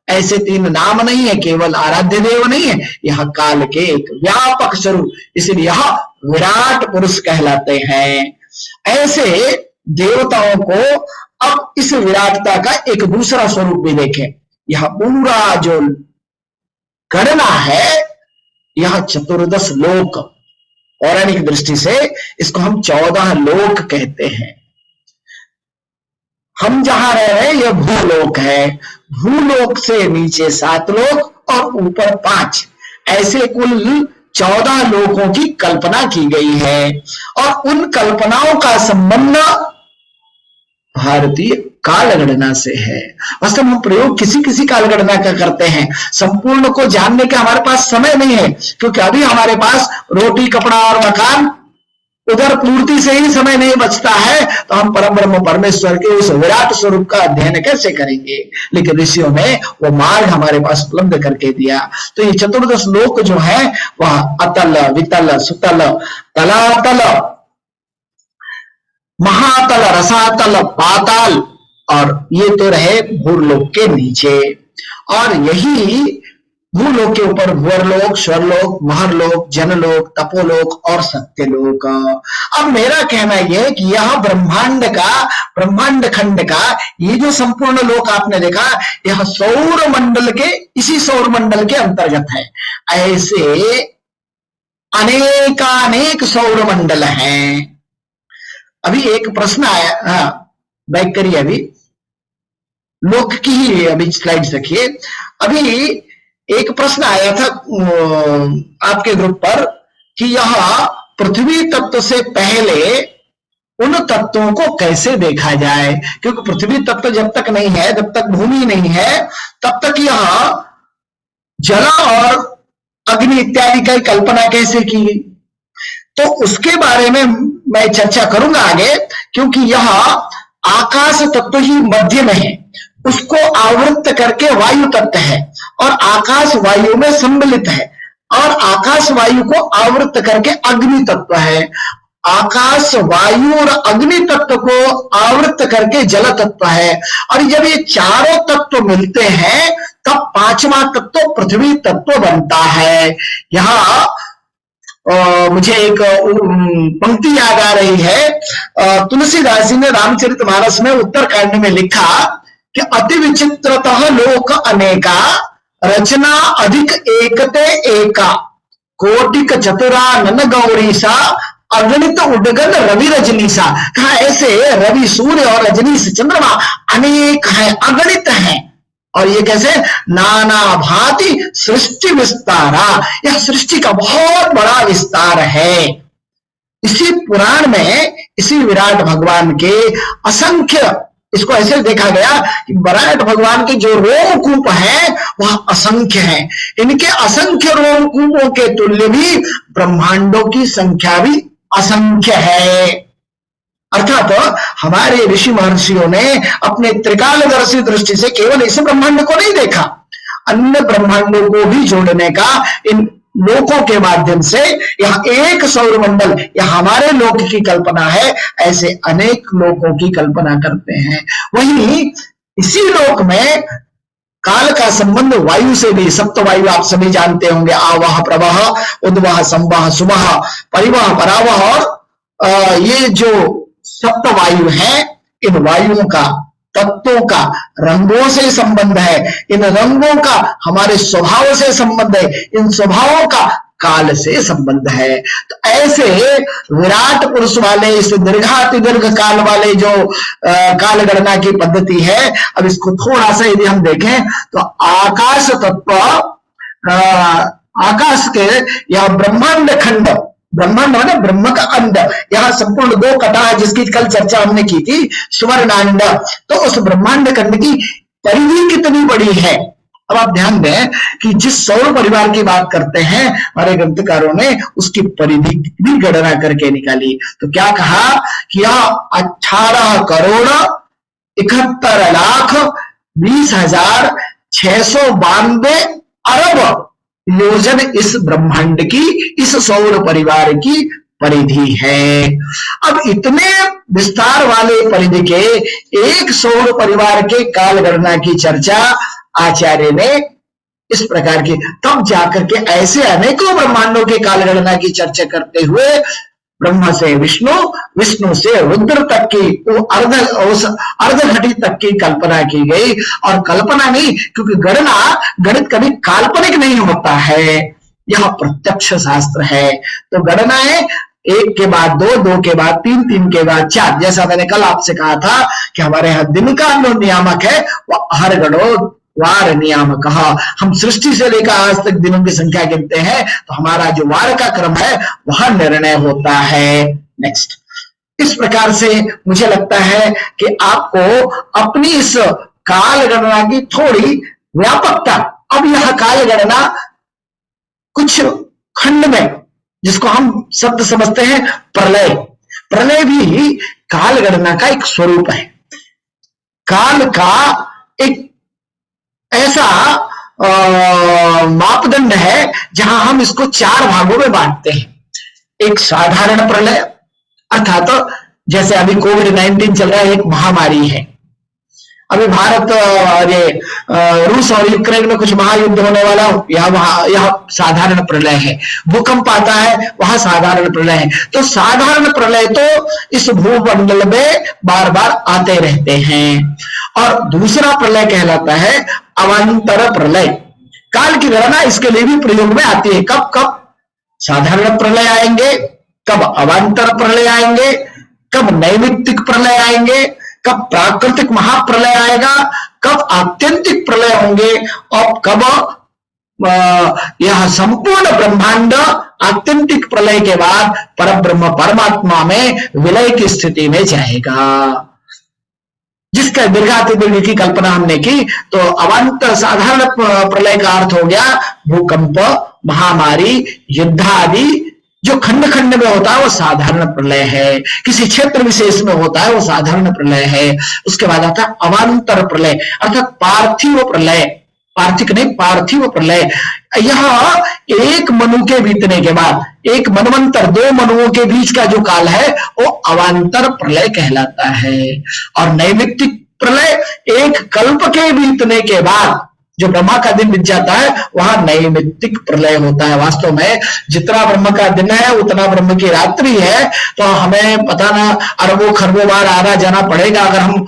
ऐसे तीन नाम नहीं है, केवल आराध्य देव नहीं है, यह काल के एक व्यापक स्वरूप, इसलिए यह विराट पुरुष कहलाते हैं। ऐसे देवताओं को अब इस विराटता का एक दूसरा स्वरूप भी देखें। यह पूरा जो गणना है यह 14 लोक, पौराणिक दृष्टि से इसको हम 14 लोक कहते हैं। हम जहां रह रहे हैं यह भूलोक है, भूलोक से नीचे 7 लोक और ऊपर 5, ऐसे कुल 14 लोकों की कल्पना की गई है। और उन कल्पनाओं का संबंध भारतीय कालगणना से है। वास्तव में हम प्रयोग किसी किसी कालगणना का करते हैं, संपूर्ण को जानने का हमारे पास समय नहीं है, क्योंकि अभी हमारे पास रोटी, कपड़ा और मकान, उधर पूर्ति से ही समय नहीं बचता है, तो हम परब्रह्म परमेश्वर के उस विराट स्वरूप का अध्ययन कैसे करेंगे। लेकिन ऋषियों ने वो मार्ग हमारे पास उपलब्ध करके दिया। तो ये 14 लोक जो है वह अतल, वितल, सुतल, तलातल, महातल, रसातल, पाताल, और ये तो रहे भूलोक के नीचे। और यही भूलोक के ऊपर भूरलोक, स्वरलोक, महरलोक, जनलोक, तपोलोक और सत्यलोक। अब मेरा कहना यह है कि यह ब्रह्मांड खंड का ये जो संपूर्ण लोक आपने देखा, यह सौर मंडल के, इसी सौर मंडल के अंतर्गत है। ऐसे अनेकानेक सौर मंडल हैं। अभी एक प्रश्न आया, हाँ बैक करिए, अभी लोक की ही अभी स्लाइड्स रखिए। अभी एक प्रश्न आया था आपके ग्रुप पर कि यह पृथ्वी तत्व से पहले उन तत्वों को कैसे देखा जाए, क्योंकि पृथ्वी तत्व जब तक नहीं है, जब तक भूमि नहीं है, तब तक यह जल और अग्नि इत्यादि की कल्पना कैसे की गई। तो उसके बारे में मैं चर्चा करूंगा आगे, क्योंकि यह आकाश तत्व ही मध्य में है, उसको आवृत्त करके वायु तत्व है, और आकाश वायु में सम्मिलित है, और आकाश वायु को आवृत्त करके अग्नि तत्व है, आकाश वायु और अग्नि तत्व को आवृत्त करके जल तत्व है। और जब ये चारों तत्व मिलते हैं तब 5वां तत्व पृथ्वी तत्व बनता है। यहाँ मुझे एक पंक्ति याद आ रही है, तुलसीदास जी ने रामचरितमानस में उत्तरकांड में लिखा कि अति विचित्रतः लोक अनेका, रचना अधिक एकते एका, कोटिक चतुरानन गौरीसा, अगणित उडगन रवि रजनीसा। कहा ऐसे रवि, सूर्य और रजनीश, चंद्रमा अनेक है, अगणित है। और ये कैसे, नाना भांति सृष्टि विस्तारा, यह सृष्टि का बहुत बड़ा विस्तार है। इसी पुराण में, इसी विराट भगवान के असंख्य, इसको ऐसे देखा गया कि विराट भगवान के जो रोमकूप है वह असंख्य है। इनके असंख्य रोमकूपों के तुल्य भी ब्रह्मांडों की संख्या भी असंख्य है। अर्थात हमारे ऋषि महर्षियों ने अपने त्रिकालदर्शी दृष्टि से केवल इस ब्रह्मांड को नहीं देखा, अन्य ब्रह्मांडों को भी जोड़ने का इन लोकों के माध्यम से यह एक सौर मंडल, यह हमारे लोक की कल्पना है, ऐसे अनेक लोकों की कल्पना करते हैं। वहीं इसी लोक में काल का संबंध वायु से भी, सप्त वायु आप सभी जानते होंगे, आवह, प्रवह, उद्वह, संवह, सुवह, परिवह, परावह, और ये जो सप्त वायु है, इन वायुओं का तत्वों का रंगों से संबंध है, इन रंगों का हमारे स्वभाव से संबंध है, इन स्वभावों का काल से संबंध है। तो ऐसे विराट पुरुष वाले इस दीर्घाति दीर्घ काल वाले जो काल गणना की पद्धति है, अब इसको थोड़ा सा यदि हम देखें तो आकाश तत्व, आकाश के या ब्रह्मांड खंड, ब्रह्मांड है ना, ब्रह्म का अंड, यहाँ संपूर्ण 2 कटा है जिसकी कल चर्चा हमने की थी, स्वर्णांड। तो उस ब्रह्मांड खंड की परिधि कितनी बड़ी है। अब आप ध्यान दें कि जिस सौर परिवार की बात करते हैं हमारे ग्रंथकारों ने, उसकी परिधि भी गणना करके निकाली। तो क्या कहा कि यह 18 करोड़ 71 लाख 20,692 अरब योजन इस ब्रह्मांड की, इस सौर परिवार की परिधि है। अब इतने विस्तार वाले परिधि के एक सौर परिवार के काल गणना की चर्चा आचार्य ने इस प्रकार की, तब जाकर के ऐसे अनेकों ब्रह्मांडों के काल गणना की चर्चा करते हुए ब्रह्मा से विष्णु, विष्णु से रुद्र तक की अर्ध घटी तक की कल्पना की गई। और कल्पना नहीं, क्योंकि गणना, गणित कभी काल्पनिक नहीं होता है, यह प्रत्यक्ष शास्त्र है। तो गणनाएं 1 के बाद 2, 2 के बाद 3, 3 के बाद 4, जैसा मैंने कल आपसे कहा था कि हमारे यहाँ दिन का जो नियामक है वह हर गणो वार नियामक। हम सृष्टि से लेकर आज तक दिनों की संख्या गिनते हैं, तो हमारा जो वार का क्रम है वह निर्णय होता है। नेक्स्ट, इस प्रकार से मुझे लगता है कि आपको अपनी इस काल गणना की थोड़ी व्यापकता, अब यह काल गणना कुछ खंड में, जिसको हम शब्द समझते हैं प्रलय, प्रलय भी काल गणना का एक स्वरूप है। काल का एक ऐसा मापदंड है जहां हम इसको 4 भागों में बांटते हैं। एक साधारण प्रलय, अर्थात जैसे अभी कोविड-19 चल रहा है, एक महामारी है। अभी भारत रूस और यूक्रेन में कुछ महायुद्ध होने वाला, यह साधारण प्रलय है। भूकंप आता है, वहां साधारण प्रलय है। तो साधारण प्रलय तो इस भूमंडल में बार बार आते रहते हैं। और दूसरा प्रलय कहलाता है अवांतर प्रलय। काल की गणना इसके लिए भी प्रयोग में आती है। कब कब साधारण प्रलय आएंगे, कब अवांतर प्रलय आएंगे, कब नैमित्तिक प्रलय आएंगे, कब प्राकृतिक महाप्रलय आएगा, कब आत्यंतिक प्रलय होंगे, और कब यह संपूर्ण ब्रह्मांड आत्यंतिक प्रलय के बाद परब्रह्म परमात्मा में विलय की स्थिति में जाएगा। जिसका दीर्घातिदीर्घ की कल्पना हमने की, तो अवांतर साधारण प्रलय का अर्थ हो गया भूकंप, महामारी, युद्ध आदि जो खंड खंड में होता है वो साधारण प्रलय है। किसी क्षेत्र विशेष में होता है वो साधारण प्रलय है। उसके बाद आता है अवांतर प्रलय, अर्थात पार्थिव प्रलय, पार्थिक नहीं पार्थिव प्रलय। यह एक मनु के बीतने के बाद, एक मनवंतर, 2 मनुओं के बीच का जो काल है वो अवांतर प्रलय कहलाता है। और नैमित्तिक प्रलय एक कल्प के बीतने के बाद जो ब्रह्मा का दिन बीत जाता है वहां नैमित्तिक प्रलय होता है। वास्तव में जितना ब्रह्म का दिन है उतना ब्रह्म की रात्रि है। तो हमें पता ना अरबों खरबों बार आना जाना पड़ेगा। अगर हम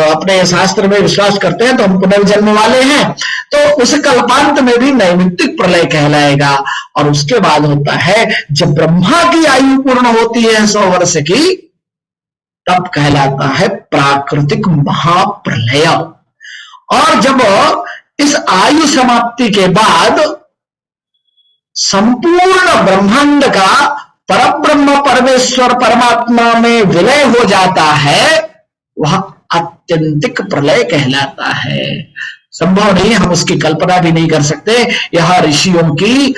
अपने शास्त्र में विश्वास करते हैं तो हम पुनर्जन्म वाले हैं, तो उस कल्पांत में भी नैमित्तिक प्रलय कहलाएगा। और उसके बाद होता है जब ब्रह्मा की आयु पूर्ण होती है 100 वर्ष की, तब कहलाता है प्राकृतिक महाप्रलय। और जब इस आयु समाप्ति के बाद संपूर्ण ब्रह्मांड का परब्रह्म परमेश्वर परमात्मा में विलय हो जाता है, वह आत्यंतिक प्रलय कहलाता है। संभव नहीं, हम उसकी कल्पना भी नहीं कर सकते। यह ऋषियों की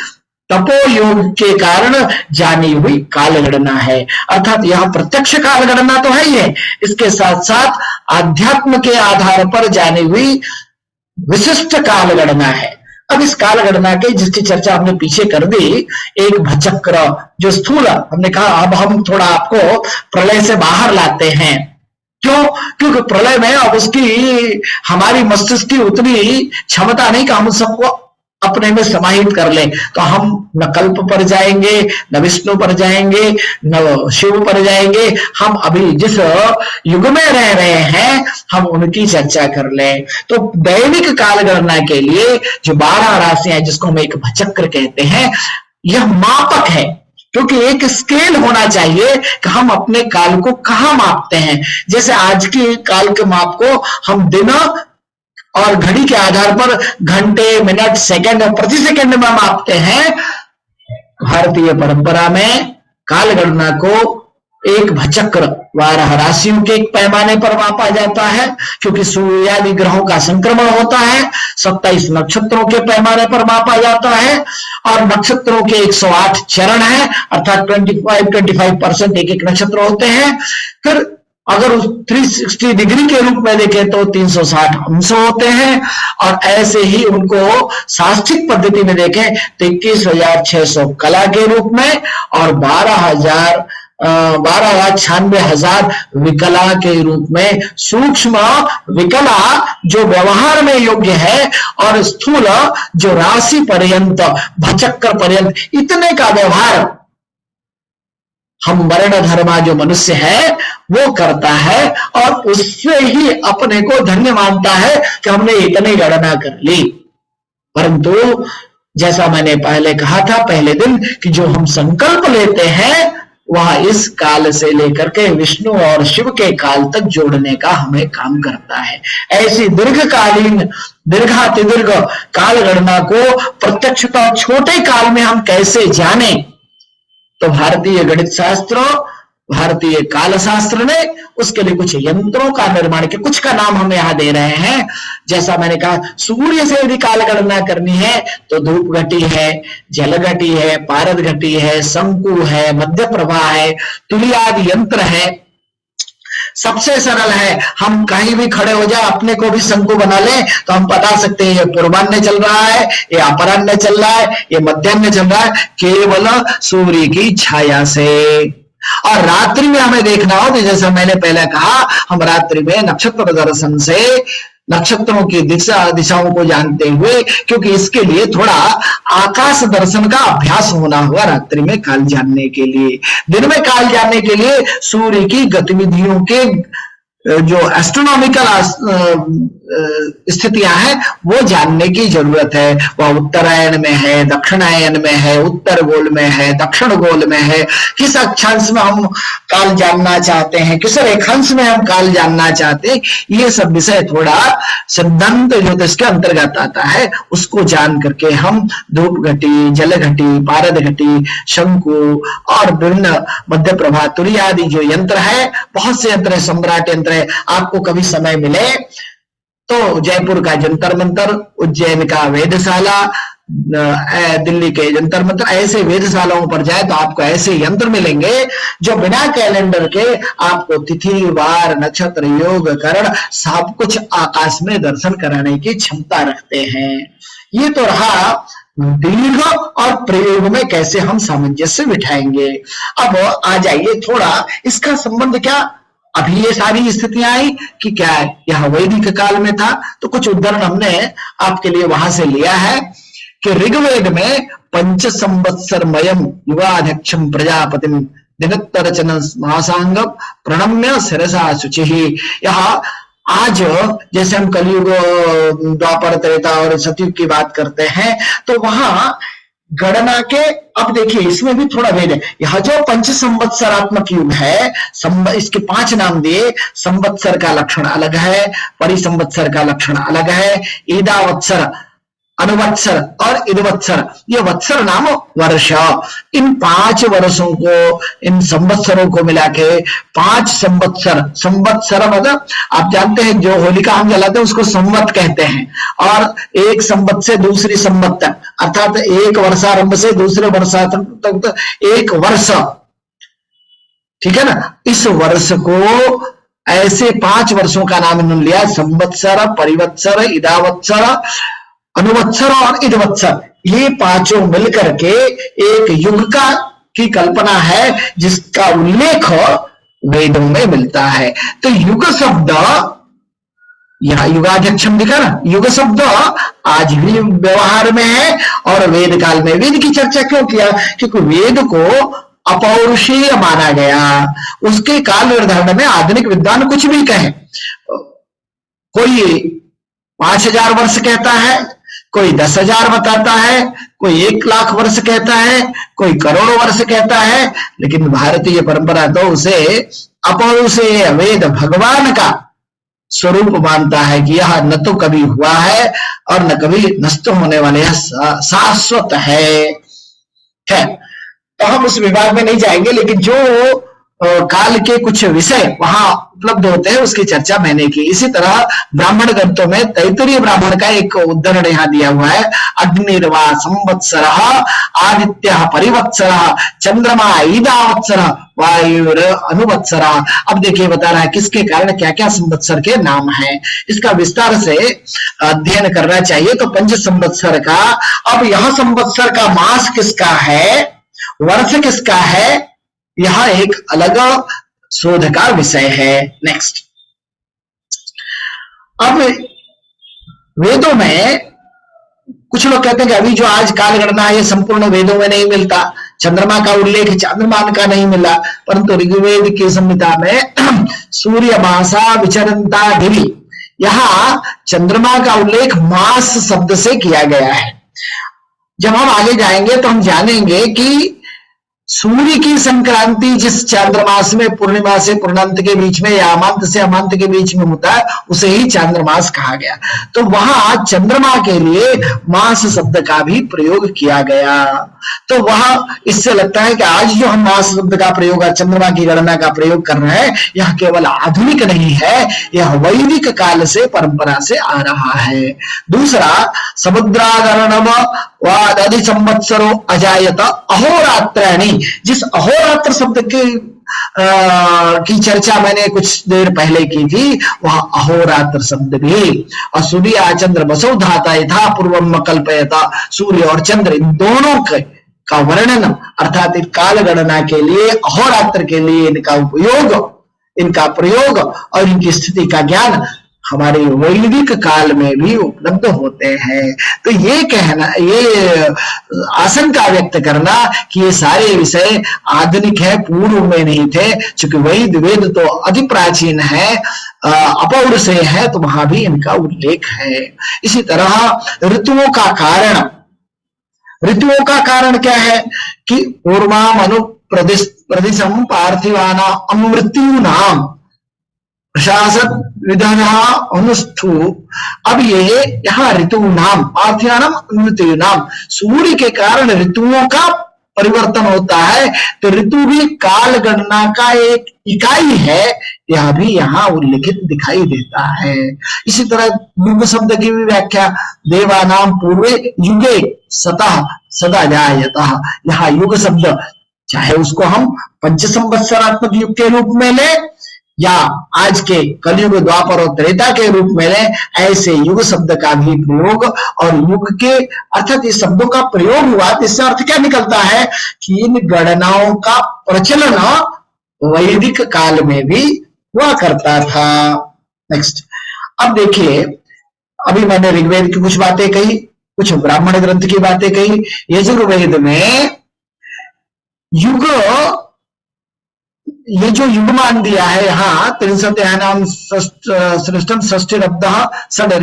तपोयोग के कारण जानी हुई काल गणना है। अर्थात यह प्रत्यक्ष काल गणना तो है ही है, इसके साथ साथ आध्यात्म के आधार पर जानी हुई विशिष्ट काल गणना है। अब इस काल गणना के जिसकी चर्चा हमने पीछे कर दी, एक भचक्र जो स्थूल, हमने कहा अब हम थोड़ा आपको प्रलय से बाहर लाते हैं। क्यों? क्योंकि प्रलय में अब उसकी हमारी मस्तिष्क की उतनी क्षमता नहीं कि हम सबको अपने में समाहित कर ले, तो हम न कल्प पर जाएंगे, न विष्णु पर जाएंगे, न शिव पर जाएंगे। हम अभी जिस युग में रह रहे हैं हम उनकी चर्चा कर लें। तो दैनिक काल गणना के लिए जो 12 राशियां जिसको हम एक भचक्र कहते हैं, यह मापक है, क्योंकि एक स्केल होना चाहिए कि हम अपने काल को कहां मापते हैं। जैसे आज के काल के माप को हम दिन और घड़ी के आधार पर घंटे, मिनट, सेकंड और प्रति सेकंड में मापते हैं। भारतीय परंपरा में काल गणना को एक भचक्र 12 राशियों के एक पैमाने पर मापा जाता है, क्योंकि सूर्यादि ग्रहों का संक्रमण होता है। 27 नक्षत्रों के पैमाने पर मापा जाता है और नक्षत्रों के 108 चरण है, अर्थात 25% एक एक नक्षत्र होते हैं। फिर अगर 360 डिग्री के रूप में देखें तो 360 अंश होते हैं, और ऐसे ही उनको साष्टिक पद्धति में देखें तो 21,600 कला के रूप में और 12,96,000 विकला के रूप में। सूक्ष्म विकला जो व्यवहार में योग्य है और स्थूल जो राशि पर्यंत, भचक्र पर्यंत, इतने का व्यवहार हम वर्ण धर्मा जो मनुष्य है वो करता है और उससे ही अपने को धन्य मानता है कि हमने इतनी गणना कर ली। परंतु जैसा मैंने पहले कहा था पहले दिन कि जो हम संकल्प लेते हैं वह इस काल से लेकर के विष्णु और शिव के काल तक जोड़ने का हमें काम करता है। ऐसी दीर्घकालीन दीर्घातिदीर्घ काल गणना को प्रत्यक्षतः छोटे काल में हम कैसे जाने, तो भारतीय गणित शास्त्र, भारतीय काल शास्त्र ने उसके लिए कुछ यंत्रों का निर्माण किया। कुछ का नाम हम यहां दे रहे हैं। जैसा मैंने कहा, सूर्य से यदि काल गणना करनी है तो धूप घटी है, जल घटी है, पारद घटी है, शंकु है, मध्य प्रभा है, तुल्यादि यंत्र है। सबसे सरल है, हम कहीं भी खड़े हो जाए, अपने को भी शंकु बना ले तो हम बता सकते हैं ये पूर्वान्ह चल रहा है, ये अपराह्न चल रहा है, ये मध्याह्न चल रहा है, केवल सूर्य की छाया से। और रात्रि में हमें देखना हो तो जैसा मैंने पहले कहा, हम रात्रि में नक्षत्र दर्शन से नक्षत्रों की दिशाओं को जानते हुए, क्योंकि इसके लिए थोड़ा आकाश दर्शन का अभ्यास होना हुआ रात्रि में काल जानने के लिए। दिन में काल जानने के लिए सूर्य की गतिविधियों के जो एस्ट्रोनॉमिकल स्थितियां हैं वो जानने की जरूरत है। वह उत्तरायण में है, दक्षिणायन में है, उत्तर गोल में है, दक्षिण गोल में है, किस अक्षांश में हम काल जानना चाहते हैं, किस रेखांश में हम काल जानना चाहते हैं, ये सब विषय थोड़ा सिद्धांत ज्योतिष के अंतर्गत आता है। उसको जान करके हम धूप घटी, जल घटी, पारद घटी, शंकु और विभिन्न मध्य प्रभा, तुरीय आदि जो यंत्र है, बहुत से यंत्र है, सम्राट यंत्र है। आपको कभी समय मिले तो जयपुर का जंतर मंतर, उज्जैन का वेधशाला, दिल्ली के जंतर मंतर, ऐसे वेधशालाओं पर जाए तो आपको ऐसे यंत्र मिलेंगे जो बिना कैलेंडर के आपको तिथि, वार, नक्षत्र, योग, करण सब कुछ आकाश में दर्शन कराने की क्षमता रखते हैं। ये तो रहा दीर्घ और प्रयोग में कैसे हम सामंजस्य बिठाएंगे। अब आ जाइए थोड़ा इसका संबंध क्या, अभी ये सारी स्थितियां आई कि क्या यह वैदिक काल में था, तो कुछ उदाहरण हमने आपके लिए वहां से लिया है कि ऋग्वेद में पंच संवत्सर मयम युगाध्यक्षम प्रजापतिम दिनत्तरचन महासांग प्रणम्य शिरसा शुचि। यह आज जैसे हम कलयुग, द्वापर, त्रेता और सतयुग की बात करते हैं तो वहां गणना के, अब देखिए इसमें भी थोड़ा भेद है। यह जो पंच संवत्सरात्मक युग है, इसके 5 नाम दिए। संवत्सर का लक्षण अलग है, परिसंवत्सर का लक्षण अलग है, ईदावत्सर, अनुवत्सर और इदवत्सर, ये वत्सर नाम वर्ष। इन 5 वर्षों को, इन संवत्सरों को मिला के 5 संवत्सर, संवत्सर मतलब आप जानते हैं जो होलिका हम जलाते हैं उसको संवत कहते हैं, और एक संवत से दूसरी संवत तक, अर्थात एक वर्षारंभ से दूसरे वर्षारंभ तक एक वर्ष, ठीक है ना। इस वर्ष को ऐसे 5 वर्षों का नाम इन्होंने लिया, संवत्सर, परिवत्सर, इदावत्सर, अनुवत्सर और इदवत्सर। ये 5 मिलकर के एक युग की कल्पना है जिसका उल्लेख वेदों में मिलता है। तो युग शब्द यहाँ युगाध्यक्षम दिखा ना, युग शब्द आज भी व्यवहार में है और वेद काल में। वेद की चर्चा क्यों किया? क्योंकि वेद को अपौरुषीय माना गया। उसके काल निर्धारण में आधुनिक विद्वान कुछ भी कहे, कोई 5000 वर्ष कहता है, कोई 10,000 बताता है, कोई 1,00,000 वर्ष कहता है, कोई करोड़ों वर्ष कहता है, लेकिन भारतीय परंपरा तो उसे अपौरुषेय वेद भगवान का स्वरूप मानता है कि यह न तो कभी हुआ है और न कभी नष्ट होने वाले, यह शाश्वत है। तो हम उस विभाग में नहीं जाएंगे, लेकिन जो काल के कुछ विषय वहां उपलब्ध होते हैं उसकी चर्चा मैंने की। इसी तरह ब्राह्मण ग्रंथों में तैत्तिरीय ब्राह्मण का एक उदाहरण यहाँ दिया हुआ है। अग्निर्वा संवत्सर आदित्य परिवत्सर चंद्रमा ईदावत्सर वायुर अनुवत्सर। अब देखिए बता रहा है किसके कारण क्या क्या संवत्सर के नाम हैं, इसका विस्तार से अध्ययन करना चाहिए। तो पंच संवत्सर का, अब यह संवत्सर का मास किसका है, वर्ष किसका है, यह एक अलग शोध का विषय है। नेक्स्ट, अब वेदों में कुछ लोग कहते हैं कि अभी जो आज काल गणना है ये संपूर्ण वेदों में नहीं मिलता, चंद्रमा का उल्लेख चांद्रमान का नहीं मिला, परंतु ऋग्वेद की संहिता में सूर्य मासा विचरंता दिवी, यहाँ चंद्रमा का उल्लेख मास शब्द से किया गया है। जब हम आगे जाएंगे तो हम जानेंगे कि सूर्य की संक्रांति जिस चांद्रमास में पूर्णिमा से पूर्णांत के बीच में या अमांत से अमांत के बीच में होता है उसे ही चांद्रमास कहा गया। तो वहां चंद्रमा के लिए मास शब्द का भी प्रयोग किया गया। तो वह इससे लगता है कि आज जो हम मास शब्द का प्रयोग चंद्रमा की गणना का प्रयोग कर रहे हैं यह केवल आधुनिक नहीं है, यह वैदिक काल से परंपरा से आ रहा है। दूसरा, समुद्रागरणम वादि संवत्सरो अजायत अहोरात्राणि, जिस अहोरात्र शब्द की चर्चा मैंने कुछ देर पहले की थी, वह अहोरात्र शब्द भी, और सूर्य चंद्र बसौ धाता यथा पूर्वम कल्पयता, सूर्य और चंद्र इन दोनों का वर्णन अर्थात काल गणना के लिए अहोरात्र के लिए इनका उपयोग, इनका प्रयोग और इनकी स्थिति का ज्ञान हमारे वैदिक काल में भी उपलब्ध होते हैं। तो ये कहना, ये आशंका व्यक्त करना कि ये सारे विषय आधुनिक है, पूर्व में नहीं थे, क्योंकि वेद तो अति प्राचीन है, अपौरुषेय है, तो वहां भी इनका उल्लेख है। इसी तरह ऋतुओं का कारण, ऋतुओं का कारण क्या है कि पूर्वाम अनु प्रदिशम पार्थिवाना अमृत्यु नाम प्रशासक विधाना अनुष्ठु। अब ये यहाँ ऋतु नाम पार्थिवानाम अमृत्यु नाम, सूर्य के कारण ऋतुओं का परिवर्तन होता है, तो ऋतु भी काल गणना का एक इकाई है, यह भी यहाँ उल्लिखित दिखाई देता है। इसी तरह युग शब्द की भी व्याख्या, देवानाम पूर्वे युगे सतः सदा जायतः, यहाँ युग शब्द चाहे उसको हम पंच संवत्सरात्मक युग के रूप में ले या आज के कलयुग द्वापर और त्रेता के रूप में ले, ऐसे युग शब्द का भी प्रयोग, और युग के अर्थात इस शब्दों का प्रयोग हुआ, इससे अर्थ क्या निकलता है कि इन गणनाओं का प्रचलन वैदिक काल में भी हुआ करता था। नेक्स्ट, अब देखिए, अभी मैंने ऋग्वेद की कुछ बातें कही, कुछ ब्राह्मण ग्रंथ की बातें कही। यजुर्वेद में युग, ये जो युगमान दिया है यहाँ, त्रिंशत्यानाम सृष्टम षष्ठिरब्धः षड्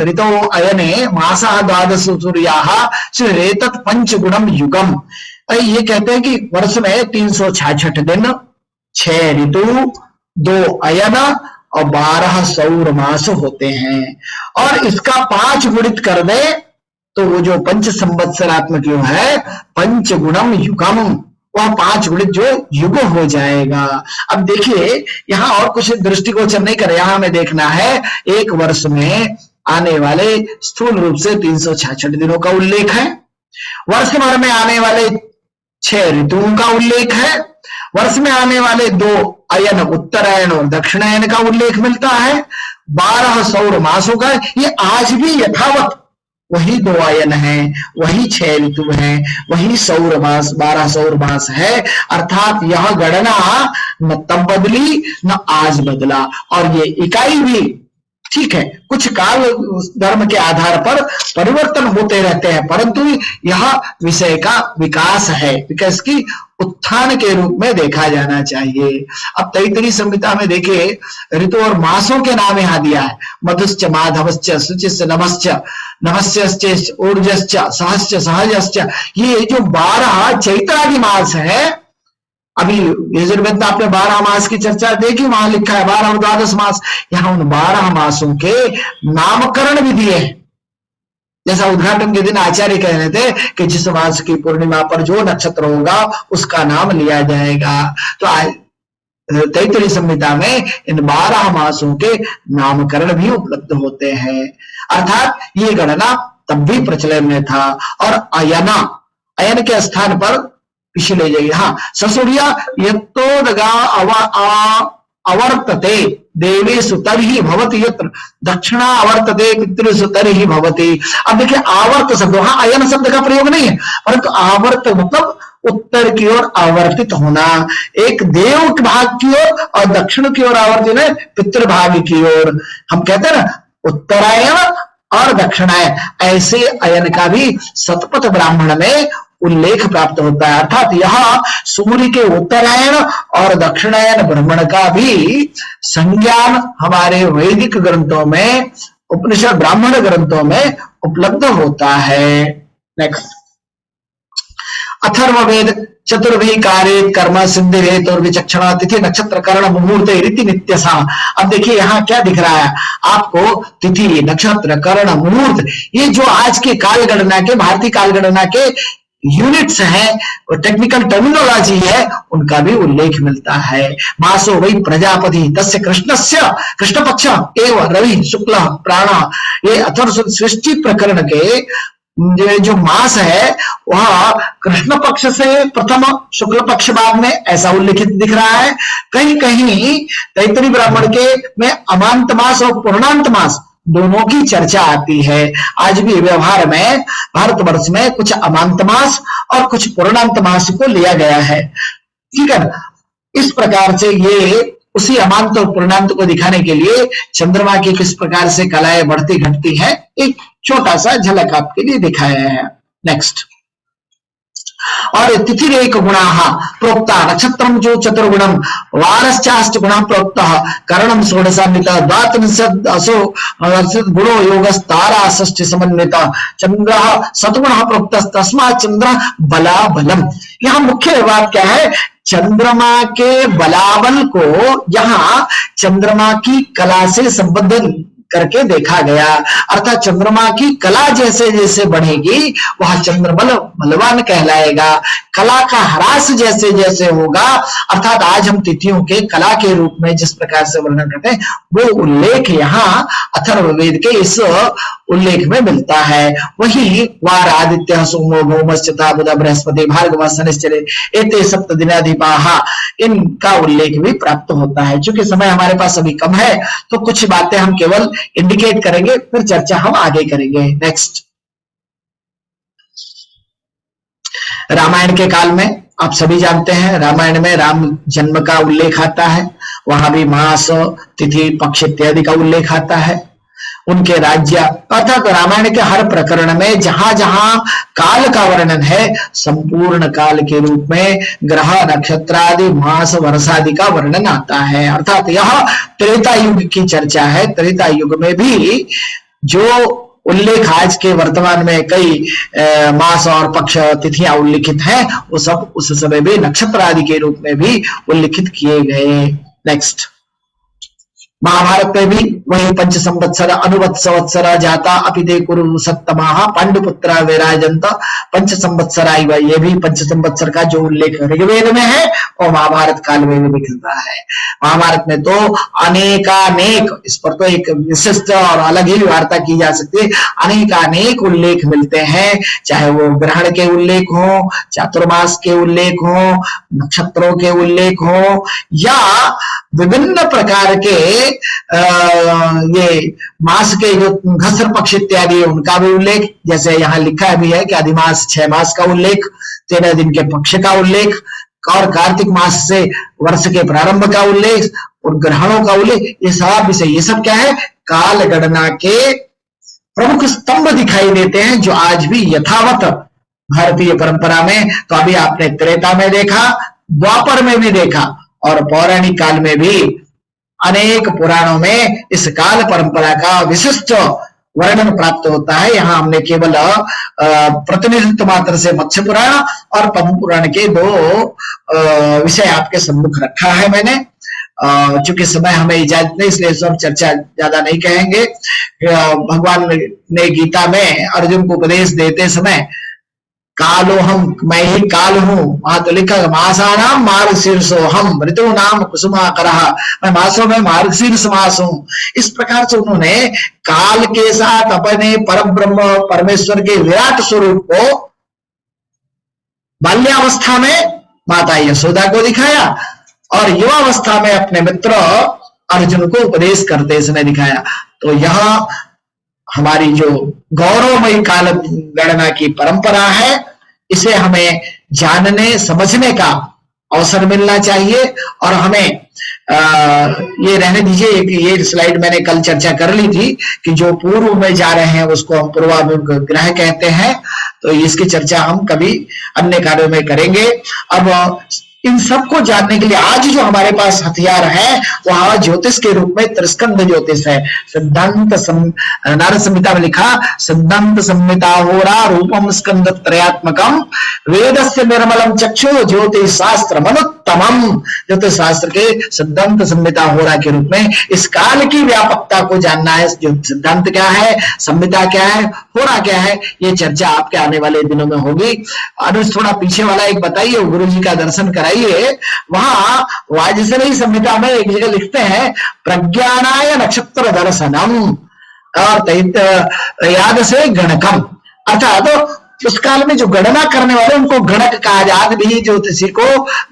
ऋतो अयने मासः द्वादश सूर्याः श्रीरेतत् पंचगुणम युगम। ये कहते हैं कि वर्ष में 366 दिन, 6 ऋतु, 2 अयन और 12 सौर मास होते हैं, और इसका 5 गुणित कर दे तो वो जो पंच संवत्सरात्मक युग है पंचगुणम युगम, वह 5 गुणित जो युग हो जाएगा। अब देखिए यहाँ और कुछ दृष्टिगोचर नहीं कर, यहाँ हमें देखना है एक वर्ष में आने वाले स्थूल रूप से 366 दिनों का उल्लेख है, वर्ष भर में आने वाले 6 ऋतुओं का उल्लेख है, वर्ष में आने वाले 2 अयन उत्तरायण और दक्षिणायन का उल्लेख मिलता है, 12 सौर मासों का, ये आज भी यथावत वही 2 अयन है, वही 6 ऋतु है, वही सौर मास 12 सौर मास है। अर्थात यह गणना न तब बदली न आज बदला, और ये इकाई भी ठीक है, कुछ काल धर्म के आधार पर परिवर्तन होते रहते हैं, परंतु यह विषय का विकास है, विकास की उत्थान के रूप में देखा जाना चाहिए। अब तैत्तिरीय संहिता में देखिए ऋतु और मासों के नाम यहां दिया है, मधुश्च माधवश्च शुचिश्च नभश्च नभस्यश्च ऊर्जश्च सहश्च सहजश्च। ये जो 12 चैत्रादि मास है, अभी यजुर्वेद में आपने 12 मास की चर्चा देखी, वहां लिखा है 12 और 12 मास। यहां उन 12 मासों के नामकरण भी दिए हैं। जैसा उद्घाटन के दिन आचार्य कह रहे थे कि जिस मास की पूर्णिमा पर जो नक्षत्र होगा उसका नाम लिया जाएगा। तो तैत्तिरीय संहिता में इन 12 मासों के नामकरण भी उपलब्ध होते हैं। अर्थात ये गणना तब भी प्रचलन में था। और अयन के स्थान पर पीछे ले जाइए, हाँ, ससुरिया यत्तोदगा अवर्तते देवेषु तर्हि भवति यत्र दक्षिणा अवर्तते पितृषु तर्हि भवति। अब देखिए आवर्त शब्द, वहां अयन शब्द का प्रयोग नहीं है, परंतु आवर्त मतलब उत्तर की ओर आवर्तित होना, एक देव भाग की ओर और दक्षिण की ओर आवर्तित है पितृ भाग की ओर। हम कहते हैं ना उत्तरायण और दक्षिणायन, ऐसे अयन का भी शतपथ ब्राह्मण में उल्लेख प्राप्त होता है। अर्थात यह सूर्य के उत्तरायण और दक्षिणायन भ्रमण का भी संज्ञान हमारे वैदिक ग्रंथों में, उपनिषद ब्राह्मण ग्रंथों में उपलब्ध होता है। नेक्स्ट, अथर्ववेद चतुर्भि कार्य कर्म सिद्धि हेतु और विचक्षणा तिथि नक्षत्र करण मुहूर्त रीति नित्यसा। अब देखिए यहाँ क्या दिख रहा है आपको, तिथि नक्षत्र करण मुहूर्त, ये जो आज के काल गणना के, भारतीय काल गणना के यूनिट्स हैं, टेक्निकल टर्मिनोलॉजी है, उनका भी उल्लेख मिलता है। मासो वही प्रजापति तस्य कृष्णस्य कृष्ण पक्ष एवं रवि शुक्ल प्राण, ये अथर्व सृष्टि प्रकरण के जो मास है वह कृष्ण पक्ष से प्रथम शुक्ल पक्ष बाद में, ऐसा उल्लिखित दिख रहा है। कहीं कहीं तैत्तिरीय ब्राह्मण के में अमांत मास और पूर्णांत मास दोनों की चर्चा आती है। आज भी व्यवहार में भारतवर्ष में कुछ अमांत मास और कुछ पूर्णांत मास को लिया गया है, ठीक है ना। इस प्रकार से ये उसी अमांत और पूर्णांत को दिखाने के लिए चंद्रमा की किस प्रकार से कलाएं बढ़ती घटती है, एक छोटा सा झलक आपके लिए दिखाया है। नेक्स्ट, और तिथि एक गुणा प्रोक्ता नक्षत्रम जो चतुर्गुणम वारश्चाष्ट गुणा प्रोक्त करणम षोडशान्वित द्वात्रिंशत् असो गुणो योगस्तारा षष्ठी समन्वित चंद्र सतगुण प्रोक्त तस्मात् चंद्र बलाबलम। यहाँ मुख्य बात क्या है, चंद्रमा के बलाबल को यहाँ चंद्रमा की कला से संबंधित करके देखा गया। अर्थात चंद्रमा की कला जैसे जैसे बढ़ेगी वह चंद्रबल बलवान कहलाएगा। कला का ह्रास जैसे जैसे होगा, अर्थात आज हम तिथियों के कला के रूप में जिस प्रकार से वर्णन करते हैं वो उल्लेख यहाँ अथर्ववेद के इस उल्लेख में मिलता है। वही वार आदित्य सोमो भौमश्चता बुध बृहस्पति भार्गव शनिश्चर एते सप्तदिनाधिपाः, इनका उल्लेख भी प्राप्त होता है। चूंकि समय हमारे पास अभी कम है तो कुछ बातें हम केवल इंडिकेट करेंगे, फिर चर्चा हम आगे करेंगे। नेक्स्ट, रामायण के काल में आप सभी जानते हैं, रामायण में राम जन्म का उल्लेख आता है, वहां भी मास तिथि पक्ष इत्यादि का उल्लेख आता है। उनके राज्य, अर्थात रामायण के हर प्रकरण में जहां जहां काल का वर्णन है संपूर्ण काल के रूप में ग्रह नक्षत्र आदि मास वर्षादि का वर्णन आता है। अर्थात यह त्रेता युग की चर्चा है। त्रेता युग में भी जो उल्लेख आज के वर्तमान में कई मास और पक्ष तिथियां उल्लिखित हैं वो सब उस समय भी नक्षत्र आदि के रूप में भी उल्लिखित किए गए। नेक्स्ट, महाभारत में भी वही पंच संवत्सर अनुवत् संवत्सर जाता अपिते कुरु सत्तमाः पांडुपुत्रा विराजन्त पंच संवत्सरा, ये भी पंच संवत्सर का जो उल्लेख ऋग्वेद में है और महाभारत काल में भी मिलता है। महाभारत में तो अनेकानेक, इस पर तो एक विशिष्ट और अलग ही वार्ता की जा सकती है, अनेकानेक उल्लेख मिलते हैं, चाहे वो ग्रहण के उल्लेख हो, चातुर्मास के उल्लेख हो, नक्षत्रों के उल्लेख हो, या विभिन्न प्रकार के ये मास के जो घसर पक्ष इत्यादि उनका भी उल्लेख, जैसे यहाँ लिखा भी है कि अधिमास 6 मास का उल्लेख, 13 दिन के पक्ष का उल्लेख, और कार्तिक मास से वर्ष के प्रारंभ का उल्लेख, और ग्रहणों का उल्लेख, ये सब विषय, ये सब क्या है, काल गणना के प्रमुख स्तंभ दिखाई देते हैं जो आज भी यथावत भारतीय परंपरा में, तो अभी आपने त्रेता में देखा, द्वापर में भी देखा, और पौराणिक काल में भी अनेक पुराणों में इस काल परंपरा का विशिष्ट वर्णन प्राप्त होता है। यहाँ हमने केवल प्रतिनिधित्व मात्र से मत्स्य पुराण और पद्म पुराण के दो विषय आपके सम्मुख रखा है मैंने। चूंकि समय हमें इजाजत नहीं, इसलिए सब चर्चा ज्यादा नहीं कहेंगे। भगवान ने गीता में अर्जुन को उपदेश देते समय कालो हम, मैं ही काल हूं, वहां तो लिखा मासानाम मार्गशीर्षोहम ऋतु नाम कुसुमाकरः, मैं मासों में मार्गशीर्ष मास हूं। इस प्रकार से उन्होंने काल के साथ अपने परम ब्रह्म परमेश्वर के विराट स्वरूप को बाल्यावस्था में माता यशोदा को दिखाया और युवावस्था में अपने मित्र अर्जुन को उपदेश करते समय दिखाया। तो यह हमारी जो गौरवमयी काल गणना की परंपरा है, इसे हमें जानने समझने का अवसर मिलना चाहिए। और हमें ये रहने दीजिए, ये स्लाइड मैंने कल चर्चा कर ली थी कि जो पूर्व में जा रहे हैं उसको हम पूर्वाभिमुख ग्रह कहते हैं, तो इसकी चर्चा हम कभी अन्य कार्यों में करेंगे। अब इन सबको जानने के लिए आज जो हमारे पास हथियार है वह ज्योतिष के रूप में त्रिस्कंध ज्योतिष है। सिद्धांत नारद संहिता में लिखा, सिद्धांत संहिता होरा रूपम स्कंद त्रयात्मकम वेदस्य निर्मलम चक्षु ज्योतिष शास्त्र मनुत्तमम। ज्योतिष शास्त्र के सिद्धांत संहिता होरा के रूप में इस काल की व्यापकता को जानना है। सिद्धांत क्या है, संहिता क्या है, होरा क्या है, ये चर्चा आपके आने वाले दिनों में होगी। अनुज थोड़ा पीछे वाला एक बताइए, गुरु जी का दर्शन कराइए। वहां वाजसेयी संहिता में एक जगह लिखते हैं प्रज्ञानाय नक्षत्र दर्शनम और याद से गणकम, अर्थात तो उस काल में जो गणना करने वाले उनको गणक कहा जाता, भी ज्योतिषी को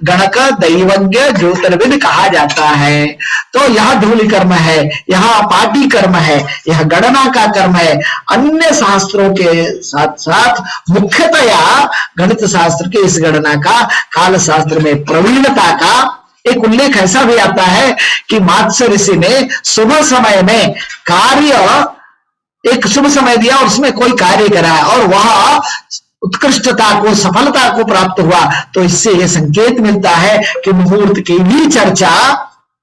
गणक दैवज्ञ ज्योतिर्विद कहा जाता है। तो यह धूलि कर्म है, यह पाटी कर्म है, यह गणना का कर्म है। अन्य शास्त्रों के साथ साथ मुख्यतया गणित शास्त्र के इस गणना का, काल शास्त्र में प्रवीणता का एक उल्लेख ऐसा भी आता है कि मात्स्य ऋषि ने सुबह समय में कार्य, एक शुभ समय दिया और उसमें कोई कार्य कराया और वह उत्कृष्टता को, सफलता को प्राप्त हुआ। तो इससे यह संकेत मिलता है कि मुहूर्त की भी चर्चा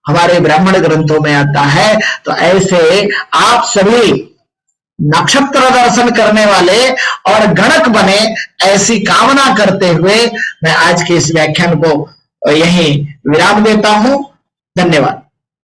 हमारे ब्राह्मण ग्रंथों में आता है। तो ऐसे आप सभी नक्षत्र दर्शन करने वाले और गणक बने, ऐसी कामना करते हुए मैं आज के इस व्याख्यान को यहीं विराम देता हूं। धन्यवाद।